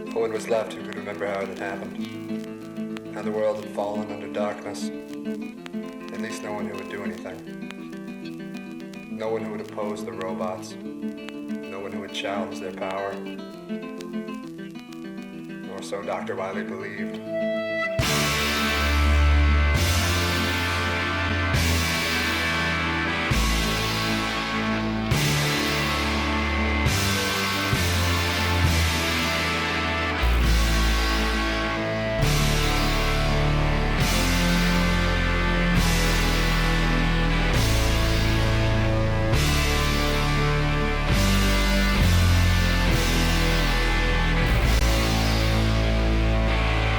No one was left who could remember how it had happened. How the world had fallen under darkness. At least no one who would do anything. No one who would oppose the robots. No one who would challenge their power. Or so Dr. Wiley believed.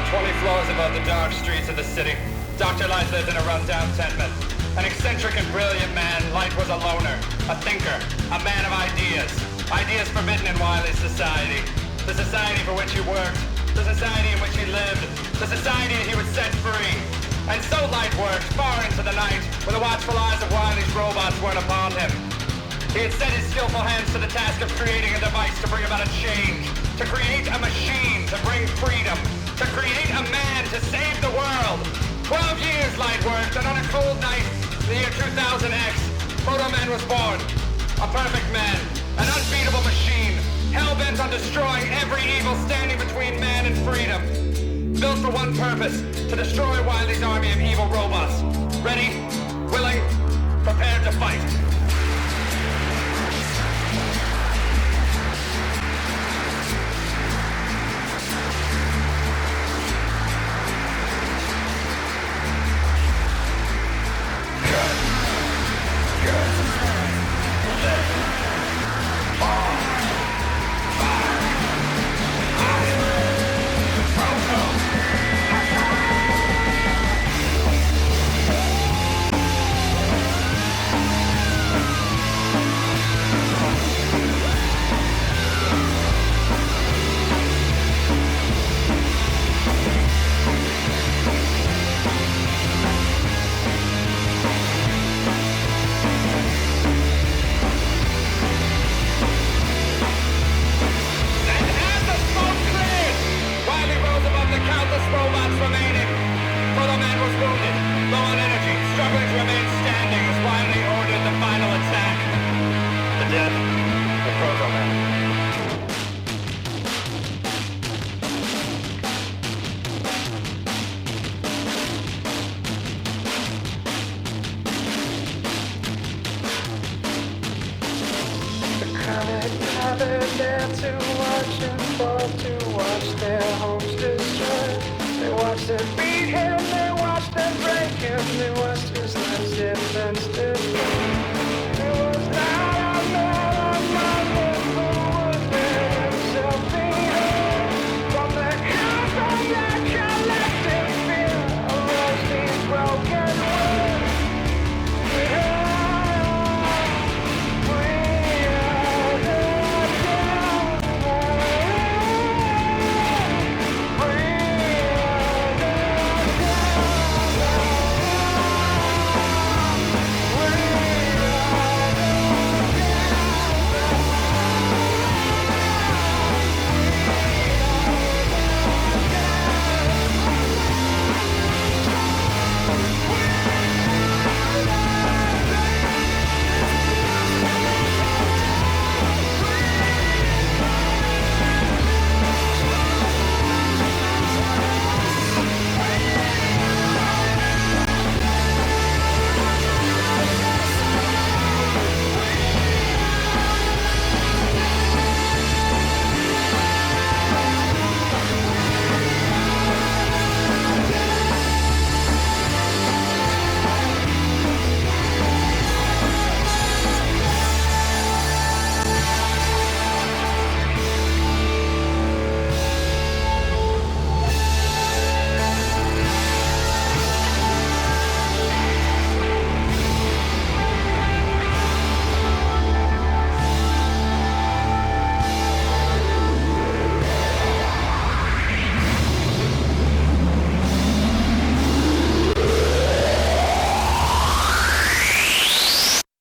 20 floors above the dark streets of the city, Dr. Light lived in a rundown tenement. An eccentric and brilliant man, Light was a loner, a thinker, a man of ideas. Ideas forbidden in Wiley's society. The society for which he worked, the society in which he lived, the society he would set free. And so Light worked far into the night, when the watchful eyes of Wiley's robots weren't upon him. He had set his skillful hands to the task of creating a device to bring about a change, to create a machine to bring freedom, to create a man to save the world. 12 years Light worked, and on a cold night, in the year 2000X, Proto Man was born. A perfect man, an unbeatable machine, hell-bent on destroying every evil standing between man and freedom. Built for one purpose, to destroy Wiley's army of evil robots. Ready, willing, prepared to fight.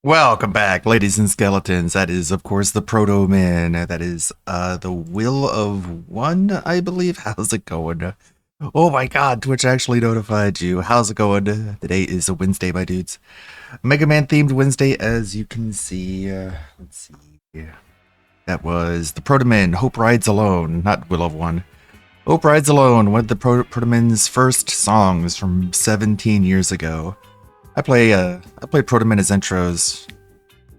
Welcome back, ladies and skeletons. That is, of course, the Proto Man. That is the Will of One, I believe. How's it going? Oh my god, Twitch actually notified you. How's it going? Today is a Wednesday, my dudes. Mega Man themed Wednesday, as you can see. Let's see. That was the Proto Man, Hope Rides Alone, not Will of One. Hope Rides Alone, one of the Proto Man's first songs from 17 years ago. I play Proto Man as intros,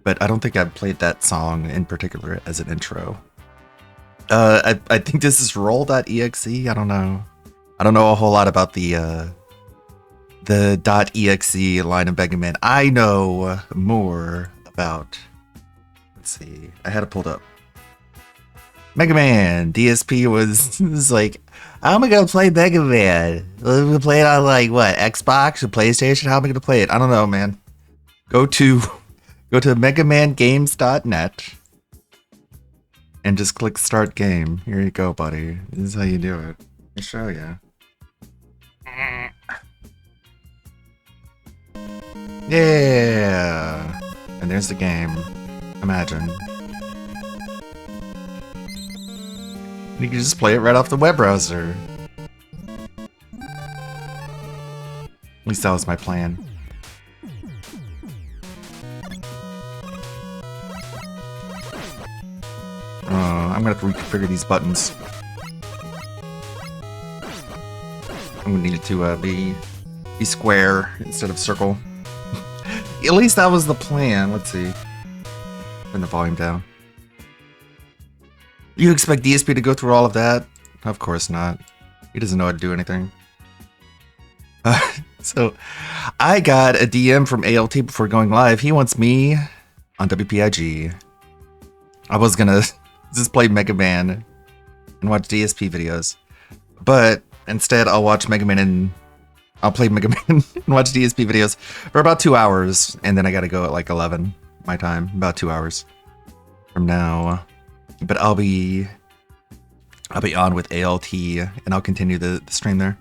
but I don't think I've played that song in particular as an intro. I think this is roll.exe. I don't know a whole lot about the .exe line of Mega Man. I know more about, let's see, I had it pulled up. Mega Man DSP was like, how am I gonna play Mega Man? We're gonna play it on like what, Xbox or PlayStation? How am I gonna play it? I don't know, man. Go to megamangames.net and just click start game. Here you go, buddy. This is how you do it. I'll show you. Yeah. And there's the game. Imagine. You can just play it right off the web browser. At least that was my plan. I'm gonna have to reconfigure these buttons. I'm gonna need it to be square instead of circle. At least that was the plan. Let's see. Turn the volume down. You expect DSP to go through all of that? Of course not. He doesn't know how to do anything. So, I got a DM from ALT before going live. He wants me on WPIG. I was gonna just play Mega Man and watch DSP videos, but instead I'll watch Mega Man and I'll play Mega Man and watch DSP videos for about 2 hours, and then I gotta go at like 11 my time, about 2 hours from now. But I'll be on with ALT and I'll continue the stream there.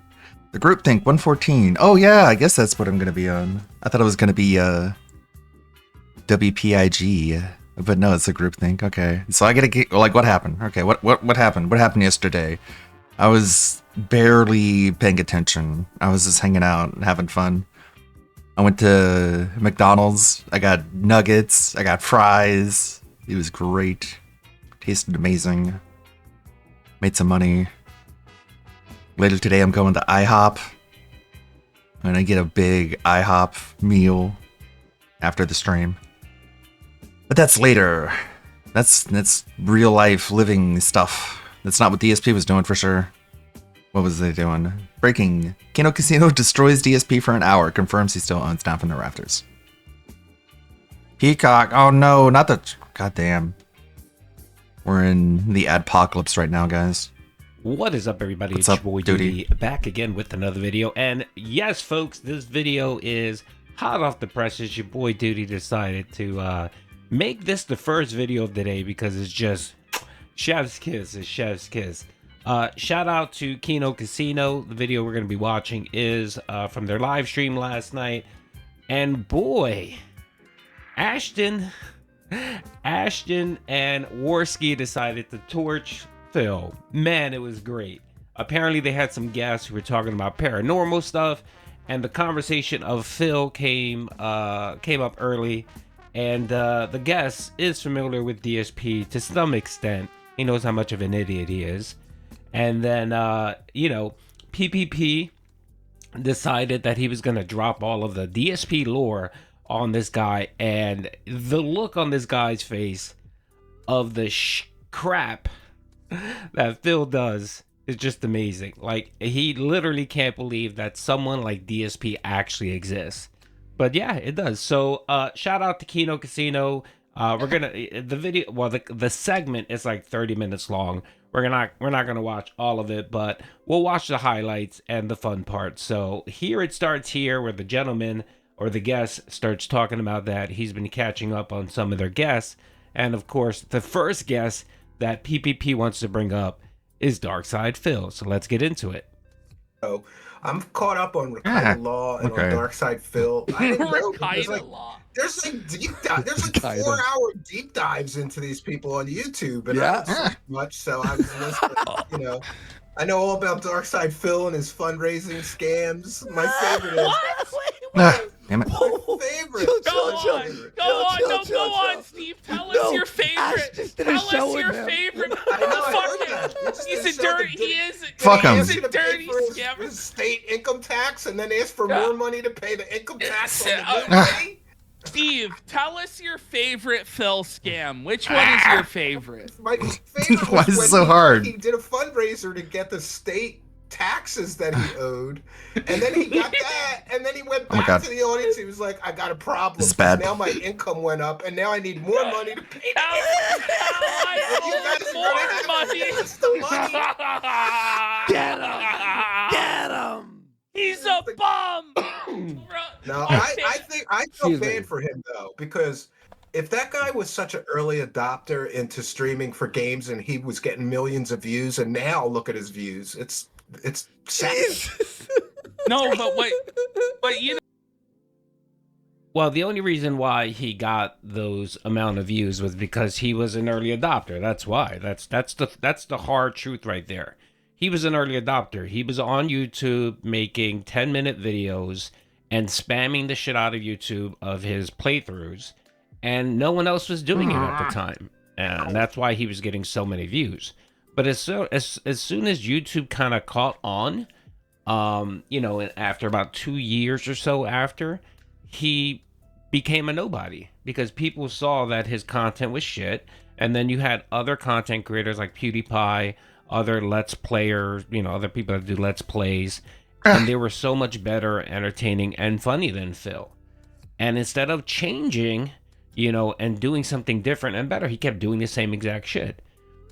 The groupthink 114. Oh yeah, I guess that's what I'm gonna be on. I thought it was gonna be WPIG, but no, it's a groupthink. Okay, so I gotta get, like, what happened? Okay, what happened? What happened yesterday? I was barely paying attention. I was just hanging out and having fun. I went to McDonald's. I got nuggets. I got fries. It was great. Tasted amazing. Made some money. Later today, I'm going to IHOP. I'm gonna get a big IHOP meal after the stream. But that's later. That's real life living stuff. That's not what DSP was doing for sure. What was they doing? Breaking. Kano Casino destroys DSP for an hour. Confirms he still owns Down from the Rafters. Peacock. Oh no, not the... Goddamn. We're in the adpocalypse right now, guys. What is up, everybody? What's it's up, your boy Duty, back again with another video. And yes, folks, this video is hot off the presses. Your boy Duty decided to make this the first video of the day because it's just chef's kiss. It's chef's kiss. Shout out to Kino Casino. The video we're going to be watching is from their live stream last night. And boy, Ashton and Warski decided to torch Phil. Man, it was great. Apparently they had some guests who were talking about paranormal stuff, and the conversation of Phil came up early, and the guest is familiar with DSP to some extent. He knows how much of an idiot he is. And then PPP decided that he was going to drop all of the DSP lore on this guy, and the look on this guy's face of the crap that Phil does is just amazing. Like, he literally can't believe that someone like DSP actually exists. But yeah, it does. So shout out to Kino Casino. We're gonna the segment is like 30 minutes long. We're not gonna watch all of it, but we'll watch the highlights and the fun parts. So here it starts here where the gentleman or the guest starts talking about that he's been catching up on some of their guests. And of course, the first guest that PPP wants to bring up is Darkside Phil. So let's get into it. So I'm caught up on Ah, Rakita Law and on okay. Dark Side Phil. I didn't know there's Rakita like Law. there's like there's like Kinda. 4-hour deep dives into these people on YouTube, and I Yeah. don't sleep much, so I was listening. You know, I know all about Dark Side Phil and his fundraising scams. My favorite is Ah, damn it. my favorite. Chill, Go chill, chill. on, favorite. go on, chill, no, chill, go on, chill. Steve. Tell No, us your Ash favorite. just did a Tell show us with your him. favorite. I know, I Fuck heard him. that. He just He's did a show dirty. that He is. Fuck him. He's Asked a you to pay dirty for scammer. his state income tax, and then asked for Yeah. more money to pay the income tax on the Uh, new money. Steve, tell us your favorite Phil scam. Which one is your favorite? My favorite Why was is it when so hard? he did a fundraiser to get the state taxes that he owed, and then he got that, and then he went Oh my back God. to the audience. He was like, "I got a problem. This is bad. Now my income went up, and now I need more money to pay the Now I You guys are owe gonna have more to money. give us the money." Get him! Get him! He's a bum. No, Okay. I think I feel Excuse me. bad for him though, because if that guy was such an early adopter into streaming for games and he was getting millions of views, and now look at his views, it's sad. Jesus. No, but you know. Well, the only reason why he got those amount of views was because he was an early adopter. That's why. That's the hard truth right there. He was an early adopter. He was on YouTube making 10-minute videos and spamming the shit out of YouTube of his playthroughs, and no one else was doing it at the time. And that's why he was getting so many views. But as soon as YouTube kind of caught on, and after about 2 years or so after, he became a nobody because people saw that his content was shit. And then you had other content creators like PewDiePie, other Let's Players, other people that do Let's Plays, and they were so much better, entertaining, and funny than Phil. And instead of changing, and doing something different and better, he kept doing the same exact shit.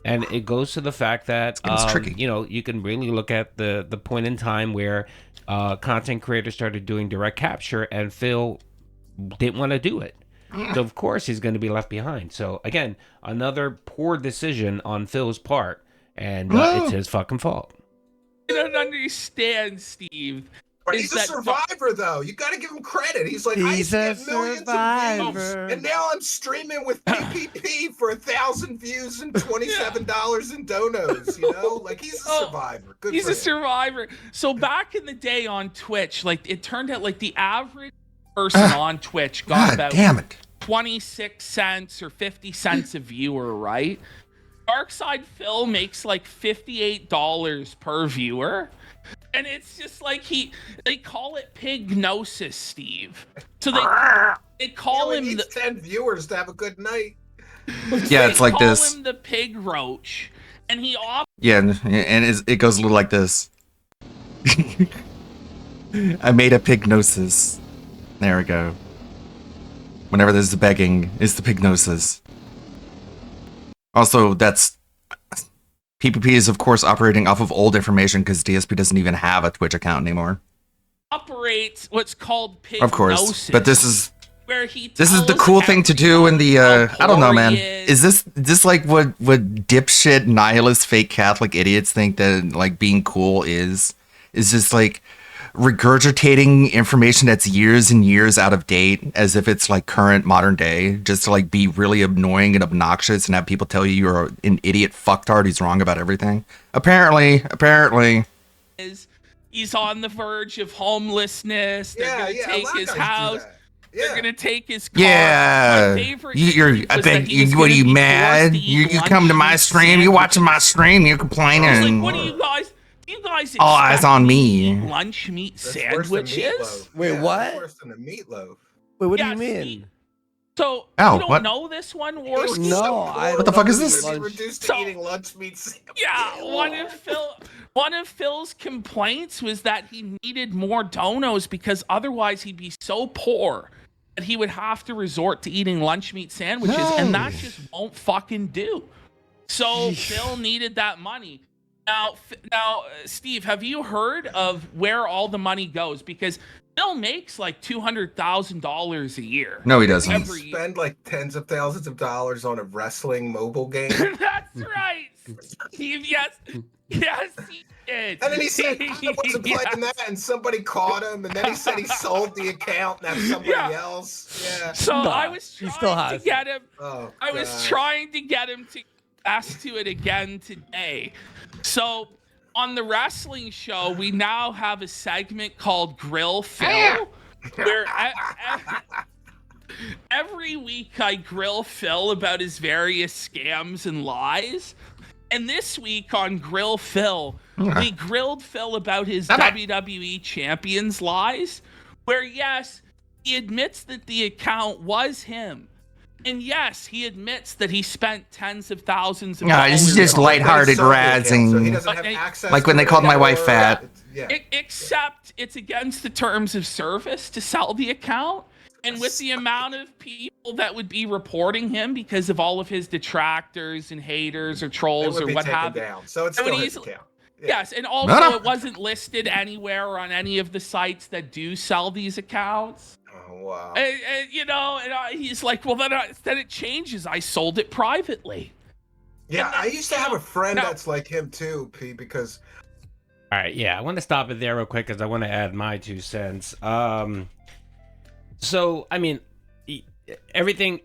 And it goes to the fact that, It's tricky. you can really look at the point in time where content creators started doing direct capture, and Phil didn't want to do it. So of course he's going to be left behind. So again, another poor decision on Phil's part, and it's his fucking fault. You don't understand, Steve. But is he's a that survivor, though. You got to give him credit. He's like, I used He's to a get millions of views, survivor. and now I'm streaming with PPP for 1,000 views and $27 in donos. Like he's a Oh, survivor. Good He's for a him. survivor. So back in the day on Twitch, like it turned out like the average person on Twitch got God about damn it. 26 cents or 50 cents a viewer, right? Darkside Phil makes like $58 per viewer. And it's just like they call it pignosis, Steve. So they call He him needs 10 viewers to have a good night. Yeah, it's like call this. him the pig roach. And he often Yeah, and it goes a little like this. I made a pignosis. There we go. Whenever there's the begging, it's the pignosis. Also, that's... PPP is, of course, operating off of old information because DSP doesn't even have a Twitch account anymore. operates what's called pignosis. Of course. But this is where he the tells cool thing to do in the everyone how I don't know, poor man. he Is this like what dipshit nihilist fake Catholic idiots think that like being cool is just like regurgitating information that's years and years out of date as if it's like current modern day, just to like be really annoying and obnoxious and have people tell you you're an idiot fucktard who's wrong about everything? Apparently is he's on the verge of homelessness. They're gonna a take lot of his guys do house. that. They're Yeah. gonna take his car. Yeah, My favorite you're. tweet I was bet that he was you. What are gonna you be mad? forced to You eat come to my lunch stream. You watching my sandwiches. stream. You're I was complaining. like, what do you guys? Do you guys All eyes expect on to me. eat lunch meat That's worse than sandwiches? meatloaf. Wait, Yeah, what? that's worse than a meatloaf. Wait, what do Yeah, you mean? Steve. So Oh, you don't what? know this one, He was Worski? No, so I poor, What the fuck is he this? would be reduced to So- eating lunch meat sandwiches. Yeah, one of Phil's complaints was that he needed more donos because otherwise he'd be so poor that he would have to resort to eating lunch meat sandwiches, and that No. just won't fucking do. So Phil needed that money. Now, Steve, have you heard of where all the money goes? Because Phil makes like $200,000 a year. No, he Does doesn't. he spend like tens of thousands of dollars on a wrestling mobile game? That's right. Yes, yes, he did. And then he said I wasn't playing that, and somebody caught him. And then he said he sold the account and that's somebody else. Yeah. So I was he still trying has to get him. Oh, I was God. trying to get him to ask to it again today. So on the wrestling show, we now have a segment called Grill Phil, where every week I grill Phil about his various scams and lies. And this week on Grill Phil, we grilled Phil about his WWE Champions lies, where yes, he admits that the account was him. And yes, he admits that he spent tens of thousands of dollars. He's just But they lighthearted sold the account, so he razzing. doesn't have Like access when to they it called my wife or- fat. Yeah. Except it's against the terms of service to sell the account. And with the amount of people that would be reporting him because of all of his detractors and haters or It trolls would or be what taken have you. down. So it's I would still his easily- account. Yeah. Yes, and also No. it wasn't listed anywhere on any of the sites that do sell these accounts. Oh, wow. And he's like, well, then it changes. I sold it privately. Yeah, and then, I used to have a friend no. that's like him too, P, because All right, yeah, I want to stop it there real quick because I want to add my 2 cents. So I mean, everything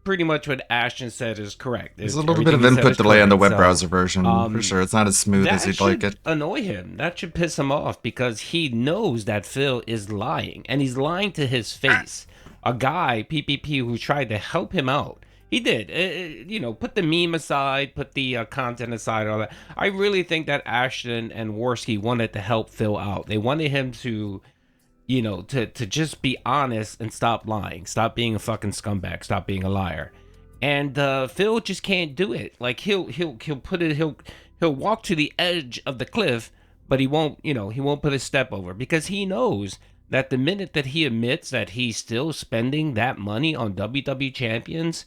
pretty much what Ashton said is correct. There's a little bit of Everything he said input is delay on the correct. web So, browser version, for sure. It's not as smooth that as you'd should like it. annoy him. That should piss him off because he knows that Phil is lying, and he's lying to his face. A guy, PPP, who tried to help him out. He did. Put the meme aside, put the content aside, all that. I really think that Ashton and Worski wanted to help Phil out. They wanted him to, to just be honest and stop lying. Stop being a fucking scumbag. Stop being a liar. And Phil just can't do it. Like he'll walk to the edge of the cliff, but he won't put a step over because he knows that the minute that he admits that he's still spending that money on WWE champions,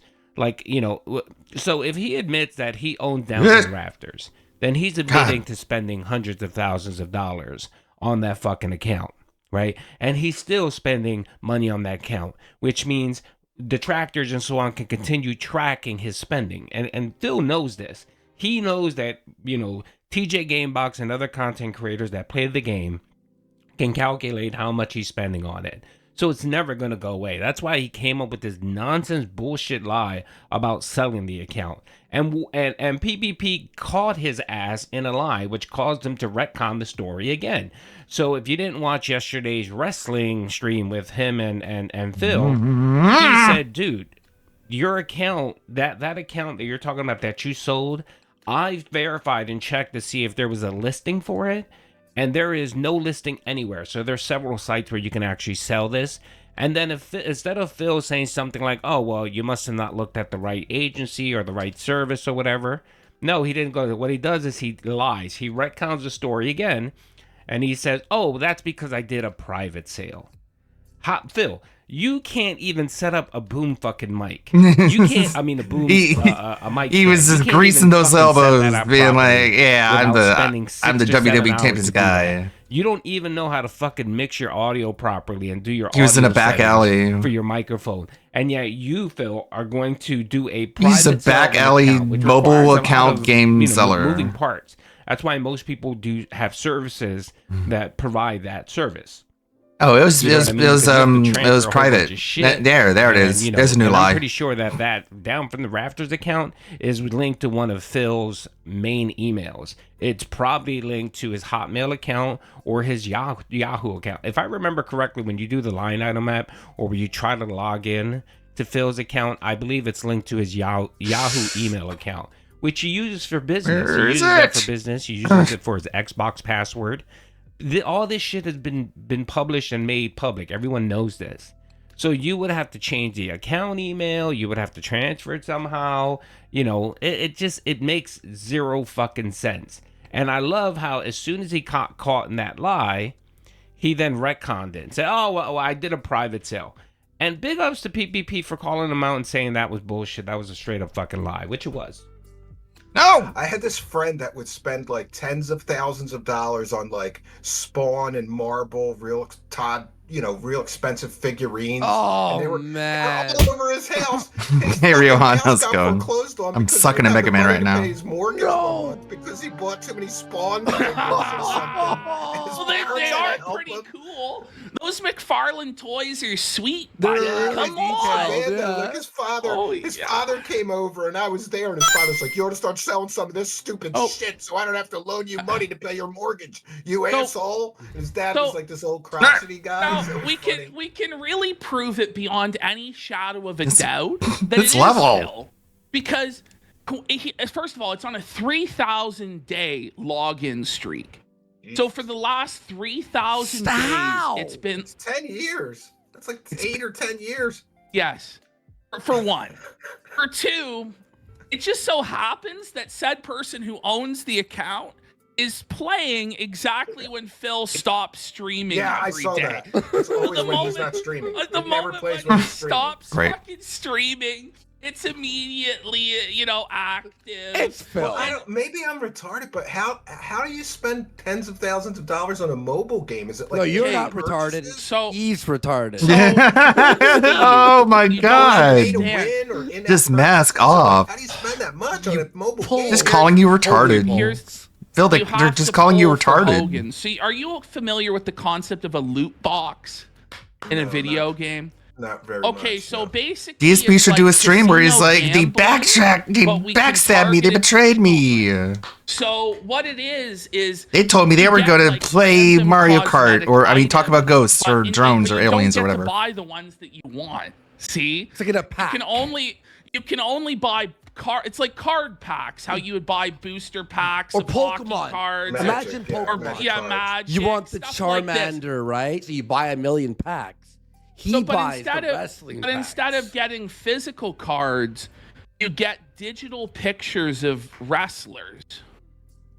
so if he admits that he owns down to the rafters, then he's admitting to spending hundreds of thousands of dollars on that fucking account, right? And he's still spending money on that account, which means detractors and so on can continue tracking his spending. And Phil knows this. He knows that, TJ Gamebox and other content creators that play the game can calculate how much he's spending on it. So it's never going to go away. That's why he came up with this nonsense bullshit lie about selling the account. And PPP caught his ass in a lie, which caused him to retcon the story again. So if you didn't watch yesterday's wrestling stream with him and Phil, he said, dude, your account, that account that you're talking about that you sold, I've verified and checked to see if there was a listing for it. And there is no listing anywhere. So there's several sites where you can actually sell this. And then instead of Phil saying something like, oh, well, you must have not looked at the right agency or the right service or whatever. No, he didn't go there. What he does is he lies. He retcons the story again. And he says, oh, that's because I did a private sale. Phil, you can't even set up a boom fucking mic. You can't, a boom, a mic. He was stand. just You can't greasing even those fucking set that elbows, up being properly like, yeah, without spending I'm the 6 or 7 WWE hours Champions to do guy. that. You don't even know how to fucking mix your audio properly and do your He was in a audio back settings alley. for your microphone. And yet you, Phil, are going to do a private He's a back sale alley account, which mobile requires a lot account of, game seller. moving parts. That's why most people do have services that provide that service. Oh, it was You know what I mean? 'Cause you have to it transfer was a whole private. bunch of shit. There it And, is. There's a new and lie. I'm pretty sure that down from the Rafters account is linked to one of Phil's main emails. It's probably linked to his Hotmail account or his Yahoo account. If I remember correctly, when you do the line item app or when you try to log in to Phil's account, I believe it's linked to his Yahoo email account, which he uses for business. Where He is uses that it? for business. He uses it for his Xbox password. All this shit has been published and made public. Everyone knows this. So you would have to change the account email. You would have to transfer it somehow. It makes zero fucking sense. And I love how as soon as he caught in that lie, he then retconned it and said, oh, well, I did a private sale. And big ups to PPP for calling him out and saying that was bullshit. That was a straight up fucking lie, which it was. No. I had this friend that would spend like tens of thousands of dollars on like Spawn and Marble, real expensive figurines. Oh, and they were man. all over his house. His Hey, fucking Ryohan, house how's it got going? foreclosed on I'm because he sucking didn't at have Mega the Man money right to now. pay his mortgage No. one month because he bought too many Spawn figures or something. His Well, parents they had to are help pretty him. cool. Those McFarlane toys are sweet. They're buddy. really Come detailed, on. Man, yeah. like his father came over and I was there, and his father's like, "You ought to start selling some of this stupid Oh. shit, so I don't have to loan you money to pay your mortgage, you So- asshole." And his dad so- was like this old crotchety guy. Now, so it was we funny. can really prove it beyond any shadow of a doubt that it's it level. is Phil. Because first of all, it's on a 3,000 day login streak. So for the last 3,000 Stop. days, it's been It's 10 years. That's like 8 or 10 years. yes. For one. For two, it just so happens that said person who owns the account is playing exactly when Phil stops streaming Yeah, I every saw day. that. It's always The when he's moment- not streaming. At the He never moment plays when when he he's streaming. stops Great. fucking streaming, it's immediately, active. It's Phil. Well, I don't. Maybe I'm retarded, but how do you spend tens of thousands of dollars on a mobile game? Is it like No, you're Hey, not retarded. purchases? So He's retarded. Oh my You don't god. Pay to understand. win or in-app Just mask purchases? off. How do you spend that much on a mobile pull- game? Just calling you retarded. here's Phil, you they're have just to calling you pull for retarded. Hogan. So are you familiar with the concept of a loot box in a No, video game? Not very Okay, much, so no. basically, DSP it's should do like a stream where he's casino like, they gambling, backtracked, they but we can backstabbed me, they target it- betrayed me. So what it is They told me they you were get, going to like, play random Mario Kart, cosmetic or I mean, talk items, about ghosts but or drones but or you don't aliens or get whatever. To buy the ones that you want. See, It's like in a pack. you can only buy it's like card packs. How you would buy booster packs Or of hockey Pokemon. cards. Magic, Imagine yeah, Pokemon. Magic Yeah, cards. Magic. You want the stuff like this. Charmander, right? So you buy a million packs. He So, but buys instead the of wrestling but packs. instead of getting physical cards, you get digital pictures of wrestlers.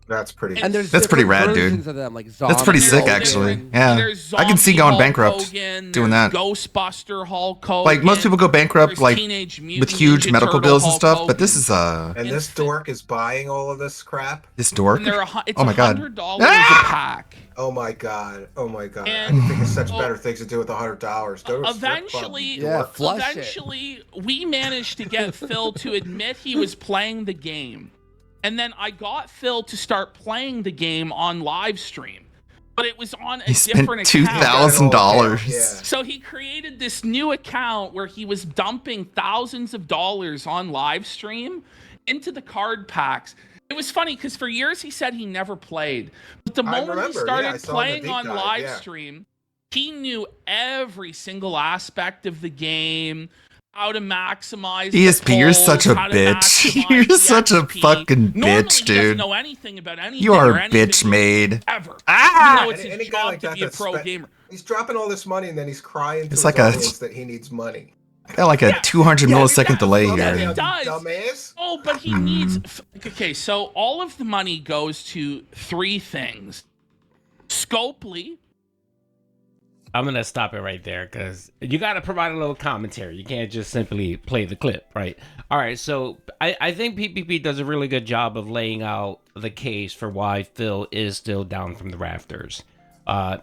That's pretty. And there's That's pretty different rad, dude. versions of them, like That's pretty Zombie sick, Hogan. actually. Yeah. There's I can see Zombie going Hulk bankrupt Hogan, doing there's that. Ghostbuster Hulk Hogan. Like, most people go bankrupt, there's like, Teenage with Mutant huge Ninja medical Turtle bills and Hulk stuff, but Hogan. this is, and this dork is buying all of this crap. this dork? And it's Oh my god. $100 Ah! a pack. Oh my god! Oh my god! And- I think it's such oh, better things to do with $100. Go to a strip club, Eventually, you Yeah, dork. flush it. eventually, we managed to get Phil to admit he was playing the game. And then I got Phil to start playing the game on live stream. But it was on a He spent different account. $2,000. Yeah. So he created this new account where he was dumping thousands of dollars on live stream into the card packs. It was funny because for years he said he never played. But the I moment remember, he yeah, started I saw the playing deep on dive, live yeah. stream, he knew every single aspect of the game, how to maximize the ESP, you're pulls, such a how to bitch. maximize You're the such a XP. fucking Normally, bitch, he dude. doesn't know anything about anything. You are or any bitch video made. ever. Ah! Even though it's his Any guy job like to that be a that's pro spent- gamer. He's dropping all this money and then he's crying to It's his like a- audience that he needs money. Got like a 200 Yeah, millisecond yeah, delay yeah, here. he does. Dumbass. Oh, but he needs. Okay, so all of the money goes to three things: Scopely. I'm gonna stop it right there because you got to provide a little commentary. You can't just simply play the clip, right? All right, so I think PPP does a really good job of laying out the case for why Phil is still down from the rafters,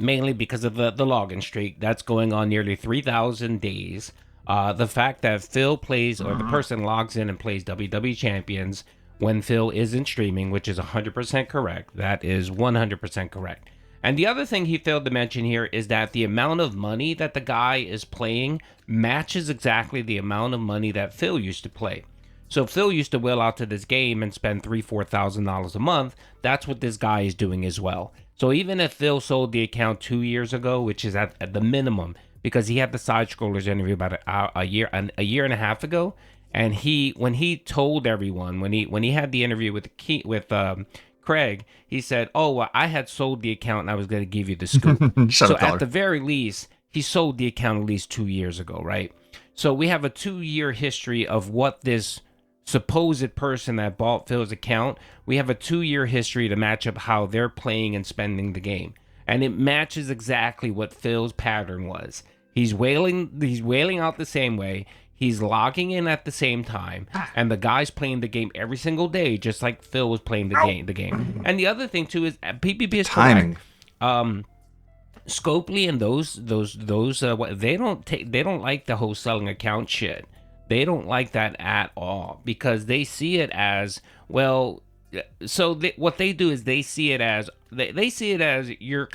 mainly because of the login streak that's going on nearly 3,000 days. The fact that Phil plays, or the person logs in and plays WWE Champions when Phil isn't streaming, which is 100% correct. That is 100% correct. And the other thing he failed to mention here is that the amount of money that the guy is playing matches exactly the amount of money that Phil used to play. So Phil used to wheel out to this game and spend $3,000-$4,000 a month. That's what this guy is doing as well. So even if Phil sold the account 2 years ago, which is at the minimum, because he had the side scrollers interview about a year and a half ago, and when he told everyone when he had the interview with Craig, he said, "Oh, well, I had sold the account and I was going to give you the scoop." Shut So up, caller. at the very least, he sold the account at least 2 years ago, right? So we have a 2-year history of what this supposed person that bought Phil's account, we have a 2-year history to match up how they're playing and spending the game. And it matches exactly what Phil's pattern was. He's wailing out the same way. He's logging in at the same time, and the guy's playing the game every single day, just like Phil was playing the game. And the other thing too is PPP is Timing. correct. Scopely and they don't like the whole selling account shit. They don't like that at all because they see it as, well, so what they do is they see it as you're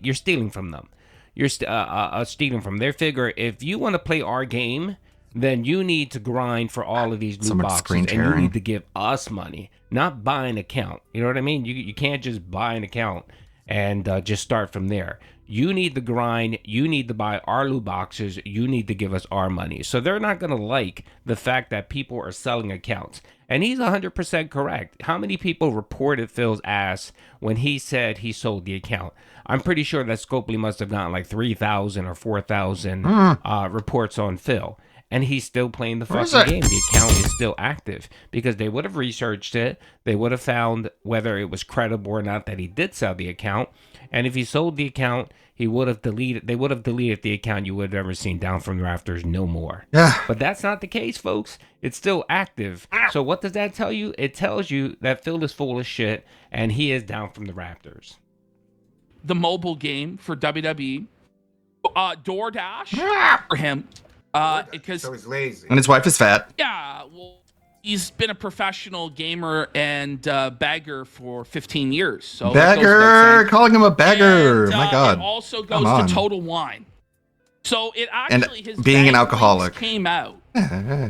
you're stealing from them. You're stealing from their figure. If you want to play our game, then you need to grind for all of these So loot much boxes, screen and you tearing. need to give us money, not buy an account. You know what I mean? You can't just buy an account and just start from there. You need to grind. You need to buy our loot boxes. You need to give us our money. So they're not going to like the fact that people are selling accounts. And he's 100% correct. How many people reported Phil's ass when he said he sold the account? I'm pretty sure that Scopely must have gotten like 3,000 or 4,000 reports on Phil. And he's still playing the Where's fucking that? game. The account is still active because they would have researched it. They would have found whether it was credible or not that he did sell the account. And if he sold the account, they would have deleted the account. You would have ever seen down from the rafters no more. Yeah. But that's not the case, folks. It's still active. So what does that tell you? It tells you that Phil is full of shit and he is down from the rafters. The mobile game for WWE, DoorDash for him, because So he's lazy. And his wife is fat. yeah, well, he's been a professional gamer and bagger for 15 years. So that goes without Beggar! saying. Calling him a beggar. And, My God. It also Come goes on. to Total Wine. So it And actually his being an bank alcoholic. rates came out.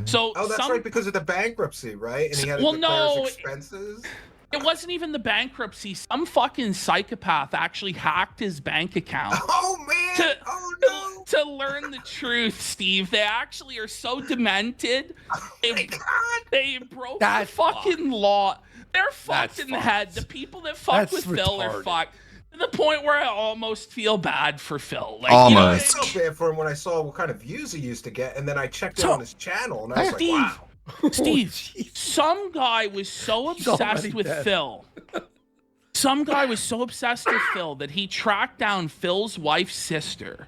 So Oh, that's some, right, because of the bankruptcy, right? And he had to Well, declare no, his expenses. it wasn't even the bankruptcy. Some fucking psychopath actually hacked his bank account. Oh man! To- Oh no! To learn the truth, Steve, they actually are so demented. Oh my They, God! they broke That's the fucking law. They're fucked That's in the fucked. head. The people that fuck That's with Phil are retarded. fucked. To the point where I almost feel bad for Phil. Like, Almost. I felt bad for him when I saw what kind of views he used to get, and then I checked in on his channel, and I was like, Steve, wow. Steve, some guy was so He's obsessed already with dead. Phil. Some guy was so obsessed with Phil that he tracked down Phil's wife's sister.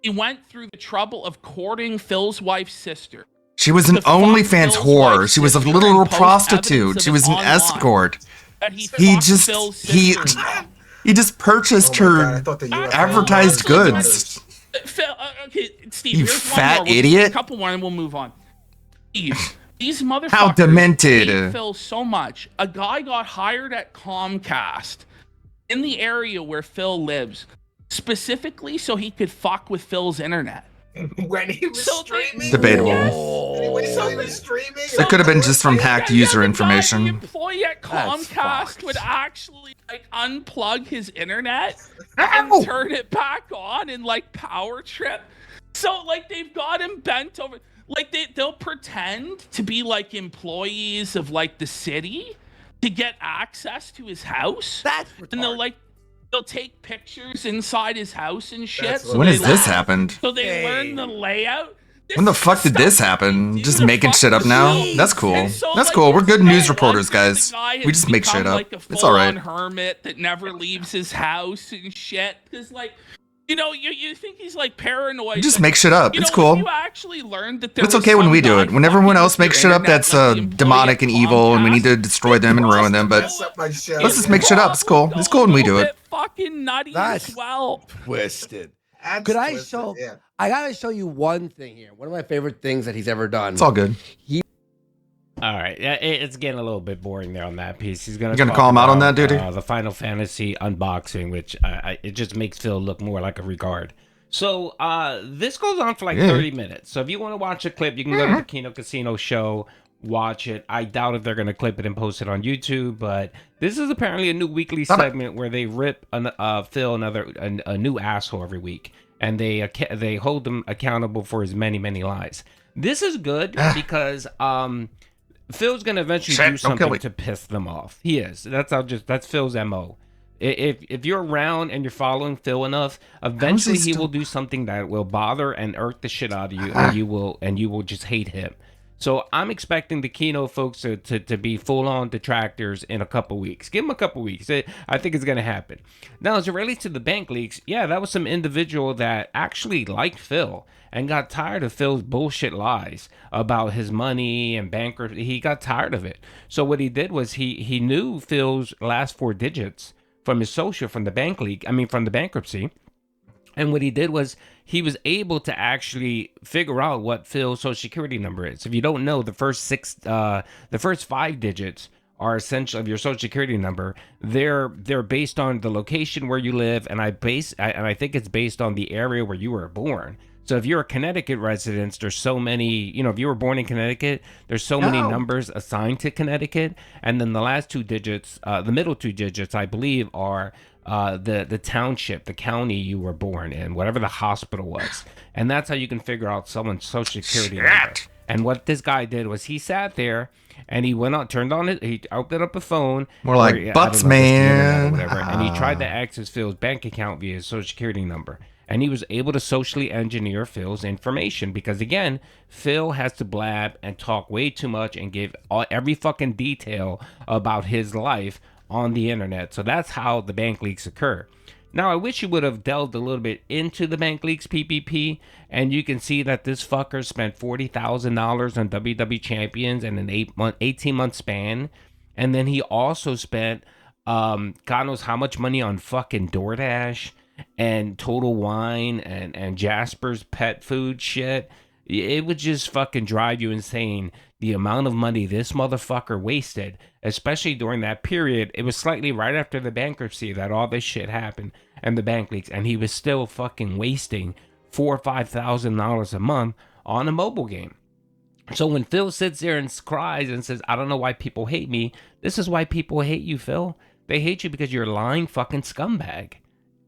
He went through the trouble of courting Phil's wife's sister. She was an To fuck OnlyFans Phil's whore. wife's She was a sister literal and post prostitute. evidence She of was it an online. escort. That he He fucked just Phil's he sister-in-law. he just purchased Oh my God, her I thought the UFC advertised Actually, goods. Phil, okay, Steve, You here's fat one more. idiot. A couple more and we'll move on. Steve, these motherfuckers How demented. hate Phil so much. A guy got hired at Comcast in the area where Phil lives, specifically so he could fuck with Phil's internet. When he was So they- streaming? Debatable. Yes. Anyway, so he was streaming? It could have been just from hacked user The information. employee at That's Comcast fucked. would actually like unplug his internet Ow! and turn it back on and like power trip. So like they've got him bent over. Like they'll pretend to be like employees of like the city to get access to his house. That's And retarded. they'll take pictures inside his house and shit. That's So When they has this learn- happened? So they Hey. learn the layout. This When the is fuck did this stuff happen? they do Just to making fuck shit up with now? Phil. That's cool. And so, That's like, cool. We're good it's news like reporters, the guys. guy We has just make shit become, up. Like a It's all right. full-on hermit that never leaves his house and shit. Because like, you think he's like paranoid. We just but, make shit up. you It's know, cool. if you actually learned that there It's was okay when some we do guy it. When everyone fucking else with makes your shit up internet, that's like the employee demonic at and evil, and we need to Comcast, destroy them and ruin them, but Mess up my show. let's just yeah. make shit up. It's cool. It's cool when we do it. Fucking nutty That's- as well. Twisted. That's Could I twisted, show? Yeah. I gotta show you one thing here. One of my favorite things that he's ever done. It's all good. All right, it's getting a little bit boring there on that piece. He's gonna You gonna talk call him out on about, that, dude? The Final Fantasy unboxing, which it just makes Phil look more like a regard. So this goes on for like Yeah. 30 minutes. So if you want to watch a clip, you can go to the Kino Casino show, watch it. I doubt if they're gonna clip it and post it on YouTube, but this is apparently a new weekly Stop it. segment where they rip Phil a new asshole every week, and they hold him accountable for his many lies. This is good because Phil's gonna eventually Shit, do don't kill something me. to piss them off. He is. That's Phil's MO. If you're around and you're following Phil enough, eventually he still- will do something that will bother and irk the shit out of you, and you will just hate him. So I'm expecting the Keno folks to be full on detractors in a couple weeks. Give them a couple weeks. I think it's going to happen. Now, as it relates to the bank leaks, yeah, that was some individual that actually liked Phil and got tired of Phil's bullshit lies about his money and bankruptcy. He got tired of it. So what he did was he knew Phil's last 4 digits from his social, from the bank leak, from the bankruptcy. And what he did was he was able to actually figure out what Phil's social security number is. If you don't know, the first 5 digits are essential of your social security number. They're based on the location where you live, and I think it's based on the area where you were born. So if you're a Connecticut resident, there's so many, if you were born in Connecticut, there's so many numbers assigned to Connecticut. And then the last 2 digits, the middle 2 digits, I believe, are the township, the county you were born in, whatever the hospital was. And that's how you can figure out someone's social security number. And what this guy did was he sat there and he went on, turned on it, he opened up a phone. More like butts, man. Whatever, and he tried to access Phil's bank account via his social security number. And he was able to socially engineer Phil's information because, again, Phil has to blab and talk way too much and give every fucking detail about his life on the internet. So that's how the bank leaks occur. Now, I wish you would have delved a little bit into the bank leaks PPP, and you can see that this fucker spent $40,000 on WWE champions in an 18-month span. And then he also spent God knows how much money on fucking DoorDash and Total Wine and Jasper's pet food shit. It would just fucking drive you insane, the amount of money this motherfucker wasted, especially during that period. It was slightly right after the bankruptcy that all this shit happened and the bank leaks, and he was still fucking wasting $4,000 or $5,000 a month on a mobile game. So when Phil sits there and cries and says, I don't know why people hate me, this is why people hate you, Phil. They hate you because you're a lying fucking scumbag.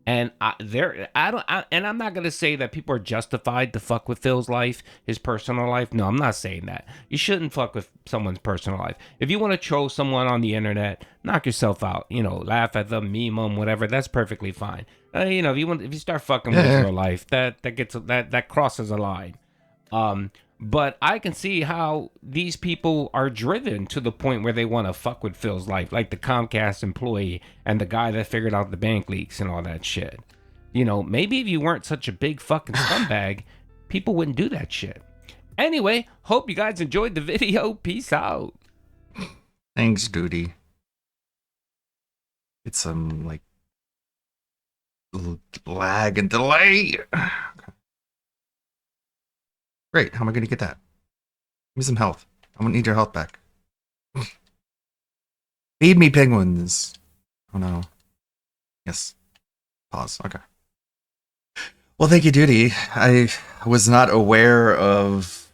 And I'm not gonna say that people are justified to fuck with Phil's life, his personal life. No, I'm not saying that. You shouldn't fuck with someone's personal life. If you want to troll someone on the internet, knock yourself out. Laugh at them, meme them, whatever. That's perfectly fine. If you start fucking with real life, that crosses a line. But I can see how these people are driven to the point where they want to fuck with Phil's life, like the Comcast employee and the guy that figured out the bank leaks and all that shit. Maybe if you weren't such a big fucking scumbag, people wouldn't do that shit. Anyway, hope you guys enjoyed the video. Peace out. Thanks, Duty. It's some, lag and delay. Great. How am I going to get that? Give me some health. I won't need your health back. Feed me, penguins. Oh, no. Yes. Pause. Okay. Well, thank you, Duty. I was not aware of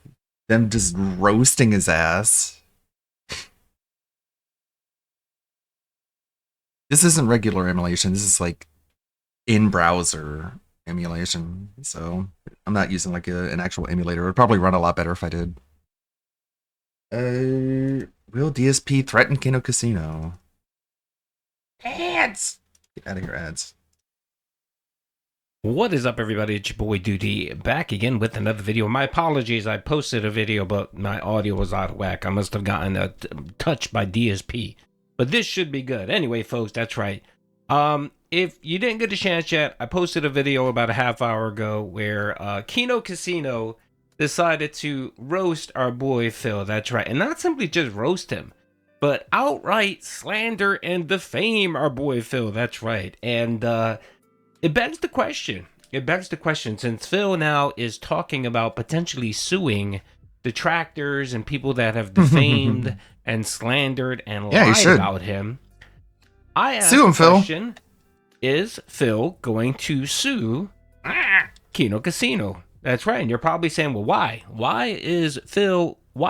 them just roasting his ass. This isn't regular emulation. This is in-browser emulation, so I'm not using an actual emulator. It would probably run a lot better if I did. Will DSP threaten Keno Casino? Ads! Get out of here, ads. What is up, everybody? It's your boy Duty, back again with another video. My apologies, I posted a video, but my audio was out of whack. I must have gotten touched by DSP. But this should be good. Anyway, folks, that's right. If you didn't get a chance yet, I posted a video about a half hour ago where Keno Casino decided to roast our boy Phil. That's right. And not simply just roast him, but outright slander and defame our boy Phil. That's right. And it begs the question. Since Phil now is talking about potentially suing detractors and people that have defamed and slandered and lied about him, I asked the question, is Phil going to sue Keno Casino? That's right. And you're probably saying, well, why? Why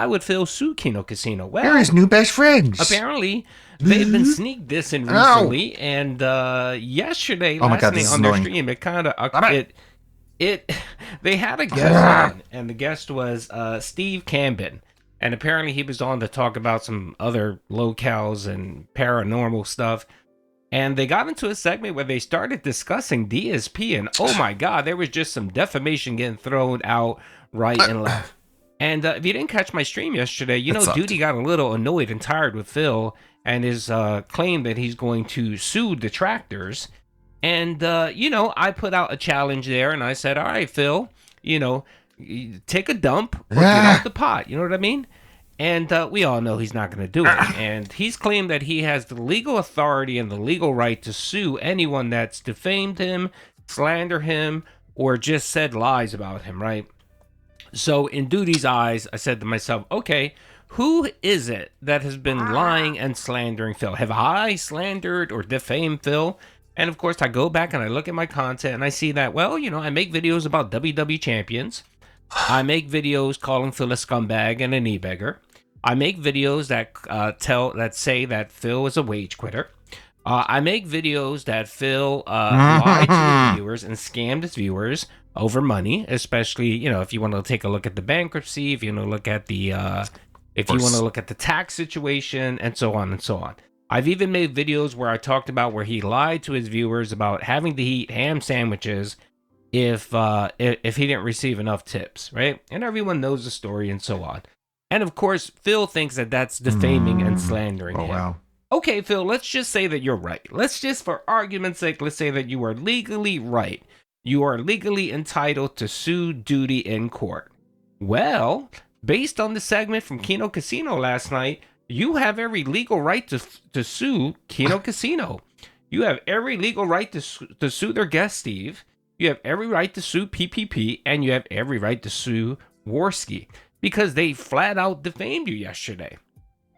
would Phil sue Keno Casino? Well, they're his new best friends. Apparently, they've been sneak dissing recently. And yesterday, last night on their stream, it kind of... They had a guest on, and the guest was Steve Camden. And apparently he was on to talk about some other locales and paranormal stuff. And they got into a segment where they started discussing DSP, and oh my God, there was just some defamation getting thrown out right and left. And if you didn't catch my stream yesterday, you It know, sucked. Duty got a little annoyed and tired with Phil and his claim that he's going to sue detractors. And, you know, I put out a challenge there and I said, all right, Phil, you know, take a dump or get off the pot. You know what I mean? And we all know he's not going to do it. And he's claimed that he has the legal authority and the legal right to sue anyone that's defamed him, slander him, or just said lies about him, right? So in Duty's eyes, I said to myself, okay, who is it that has been lying and slandering Phil? Have I slandered or defamed Phil? And of course, I go back and I look at my content and I see that, well, you know, I make videos about WWE champions. I make videos calling Phil a scumbag and a knee beggar. I make videos that say that Phil is a wage quitter. I make videos that Phil lied to his viewers and scammed his viewers over money, especially, you know, if you want to take a look at the bankruptcy, if you want to look at the tax situation, and so on and so on. I've even made videos where I talked about where he lied to his viewers about having to eat ham sandwiches if he didn't receive enough tips, right? And everyone knows the story and so on. And of course, Phil thinks that that's defaming and slandering him. Wow. Okay, Phil, let's just say that you're right. Let's just, for argument's sake, let's say that you are legally right. You are legally entitled to sue Duty in court. Well, based on the segment from Kino Casino last night, you have every legal right to sue Kino Casino. You have every legal right to sue their guest, Steve. You have every right to sue PPP, and you have every right to sue Worski because they flat out defamed you yesterday.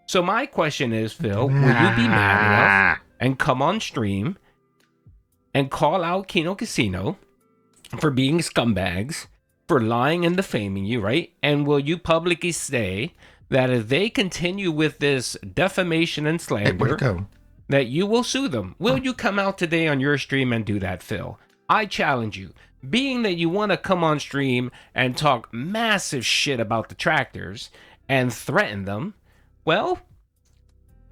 So my question is, Phil, will you be mad enough and come on stream and call out Kino Casino for being scumbags, for lying and defaming you, right? And will you publicly say that if they continue with this defamation and Hey, where'd slander, it go? that you will sue them? Will you come out today on your stream and do that, Phil? I challenge you. Being that you want to come on stream and talk massive shit about detractors and threaten them, well,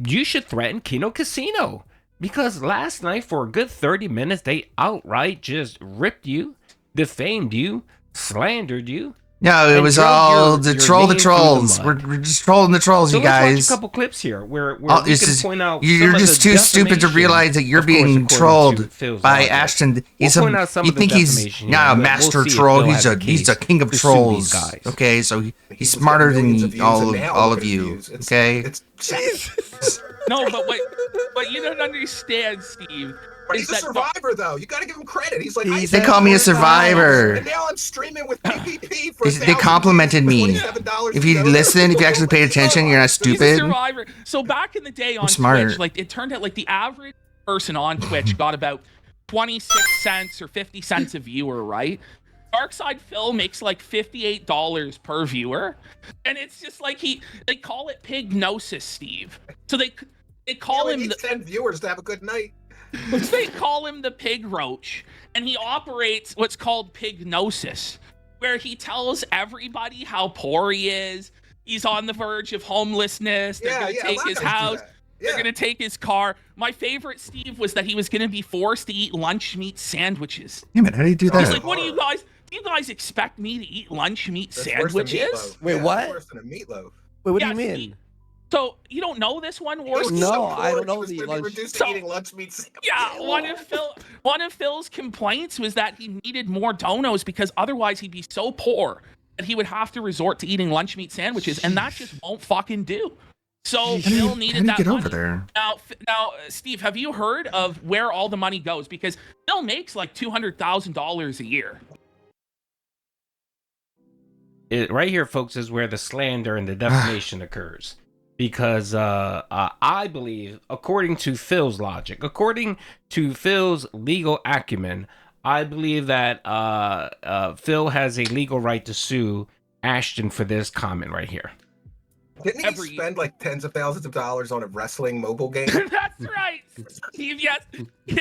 you should threaten Kino Casino. Because last night, for a good 30 minutes, they outright just ripped you, defamed you, slandered you. No, it and was drug all your- the your troll the name through the trolls. mud. We're just trolling the trolls, So you let's guys. watch a couple clips here where Oh, we can point out you're some of just the too stupid to defamation, realize that you're of course, being according to trolled Phil's by logic. Ashton. He's We'll point out some you of the think he's defamation not here, a but we'll master see if troll. Phil He's has a a he's a case king of to sue these trolls. guys. Okay, so He he's was smarter getting millions than of views, all and of now all look of at his you. views. It's- Okay. It's No, but what you don't understand, Steve, But is he's a that survivor, though. You got to give him credit. He's like, He's I They call me a spent $100, survivor. and now I'm streaming with PPP for They complimented me. $27 If you listen, if you actually paid attention, you're not he's a stupid. survivor. So back in the day on smart. Twitch, like it turned out like the average person on Twitch got about 26 cents or 50 cents a viewer, right? Darkside Phil makes like $58 per viewer, and it's just like they call it pignosis, Steve. So they call him needs 10 viewers to have a good night. they call him the pig roach, and he operates what's called pignosis, where he tells everybody how poor he is. He's on the verge of homelessness. They're going to a take lot of his guys do house. that. They're Yeah. going to take his car. My favorite, Steve, was that he was going to be forced to eat lunch meat sandwiches. Damn it, how do you do He's that? like, what do you guys expect me to eat lunch meat That's worse than sandwiches? meatloaf. Wait, Yeah, what? that's worse than a meatloaf. Wait, what Yeah, do you mean? Steve. So you don't know this one, He was Worst? No, so I poor, don't he know was the gonna be lunch- reduced to So- eating lunch meat sandwiches. Yeah, one of Phil's complaints was that he needed more donos because otherwise he'd be so poor that he would have to resort to eating lunch meat sandwiches, and that just won't fucking do. So Phil How needed do you that get money. over there? Now, Steve, have you heard of where all the money goes? Because Phil makes like $200,000 a year. Right here, folks, is where the slander and the defamation occurs. Because I believe, according to Phil's logic, according to Phil's legal acumen, I believe that Phil has a legal right to sue Ashton for this comment right here. Didn't he spend like tens of thousands of dollars on a wrestling mobile game? That's right, Steve. Yes, he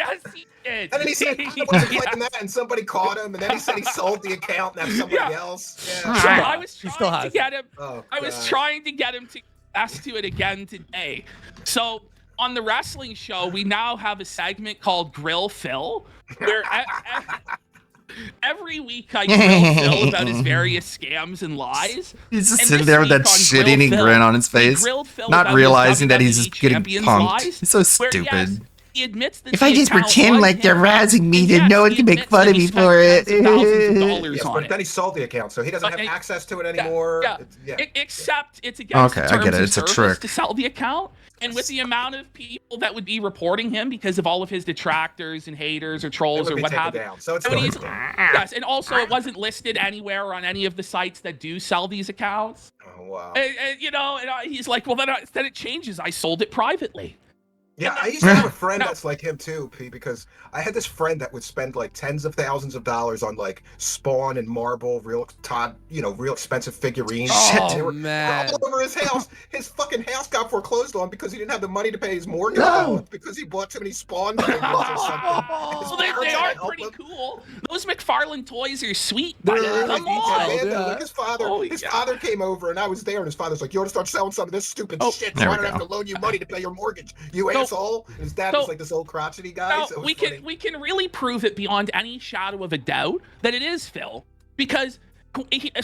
did. And then he said he wasn't playing that, and somebody caught him. And then he said he sold the account and have somebody else. So Yeah. I was He still trying to has get him. Oh, I was God. trying to get him to ask to it again today. So on the wrestling show, we now have a segment called Grill Phil, where every every week I grill Phil about his various scams and lies. He's just And sitting this there with that week on Grill shit-eating Phil, grin on his we face, grilled Phil not about his realizing that he's WWE just getting Champions punked. lies, He's so where, stupid. yes, he admits that If I the just account pretend was like they're him, razzing me, and then yes, no one he can make admits fun that of he me spent for it. tens of thousands of dollars Yes, on but it. then he sold the account, so he doesn't have But- access to it anymore. Yeah. Except it's against Okay, the I terms get it. of It's a service trick. to sell the account. And with the amount of people that would be reporting him because of all of his detractors and haters or It trolls would or be what taken have you. down, so it's I mean, still yes, and also it wasn't listed anywhere on any of the sites that do sell these accounts. Oh wow. And he's like, well, then it changes. I sold it privately. Yeah, I used to have a friend that's like him too, P, because I had this friend that would spend like tens of thousands of dollars on like Spawn and Marble, real expensive figures. Oh, They were man. all over his house. His fucking house got foreclosed on because he didn't have the money to pay his mortgage No. balance because he bought too many Spawn figures or something. His So parents they had to are help pretty him. cool. Those McFarlane toys are sweet. They're But really come detailed, on. man. Yeah. Like his father, Oh, his yeah. father came over and I was there, and his father's like, "You ought to start selling some of this stupid shit, so There I we don't have go. to loan you money to pay your mortgage, you So- asshole." And his dad was like this old crotchety guy. Now, So it was we funny. can really prove it beyond any shadow of a doubt that it is Phil, because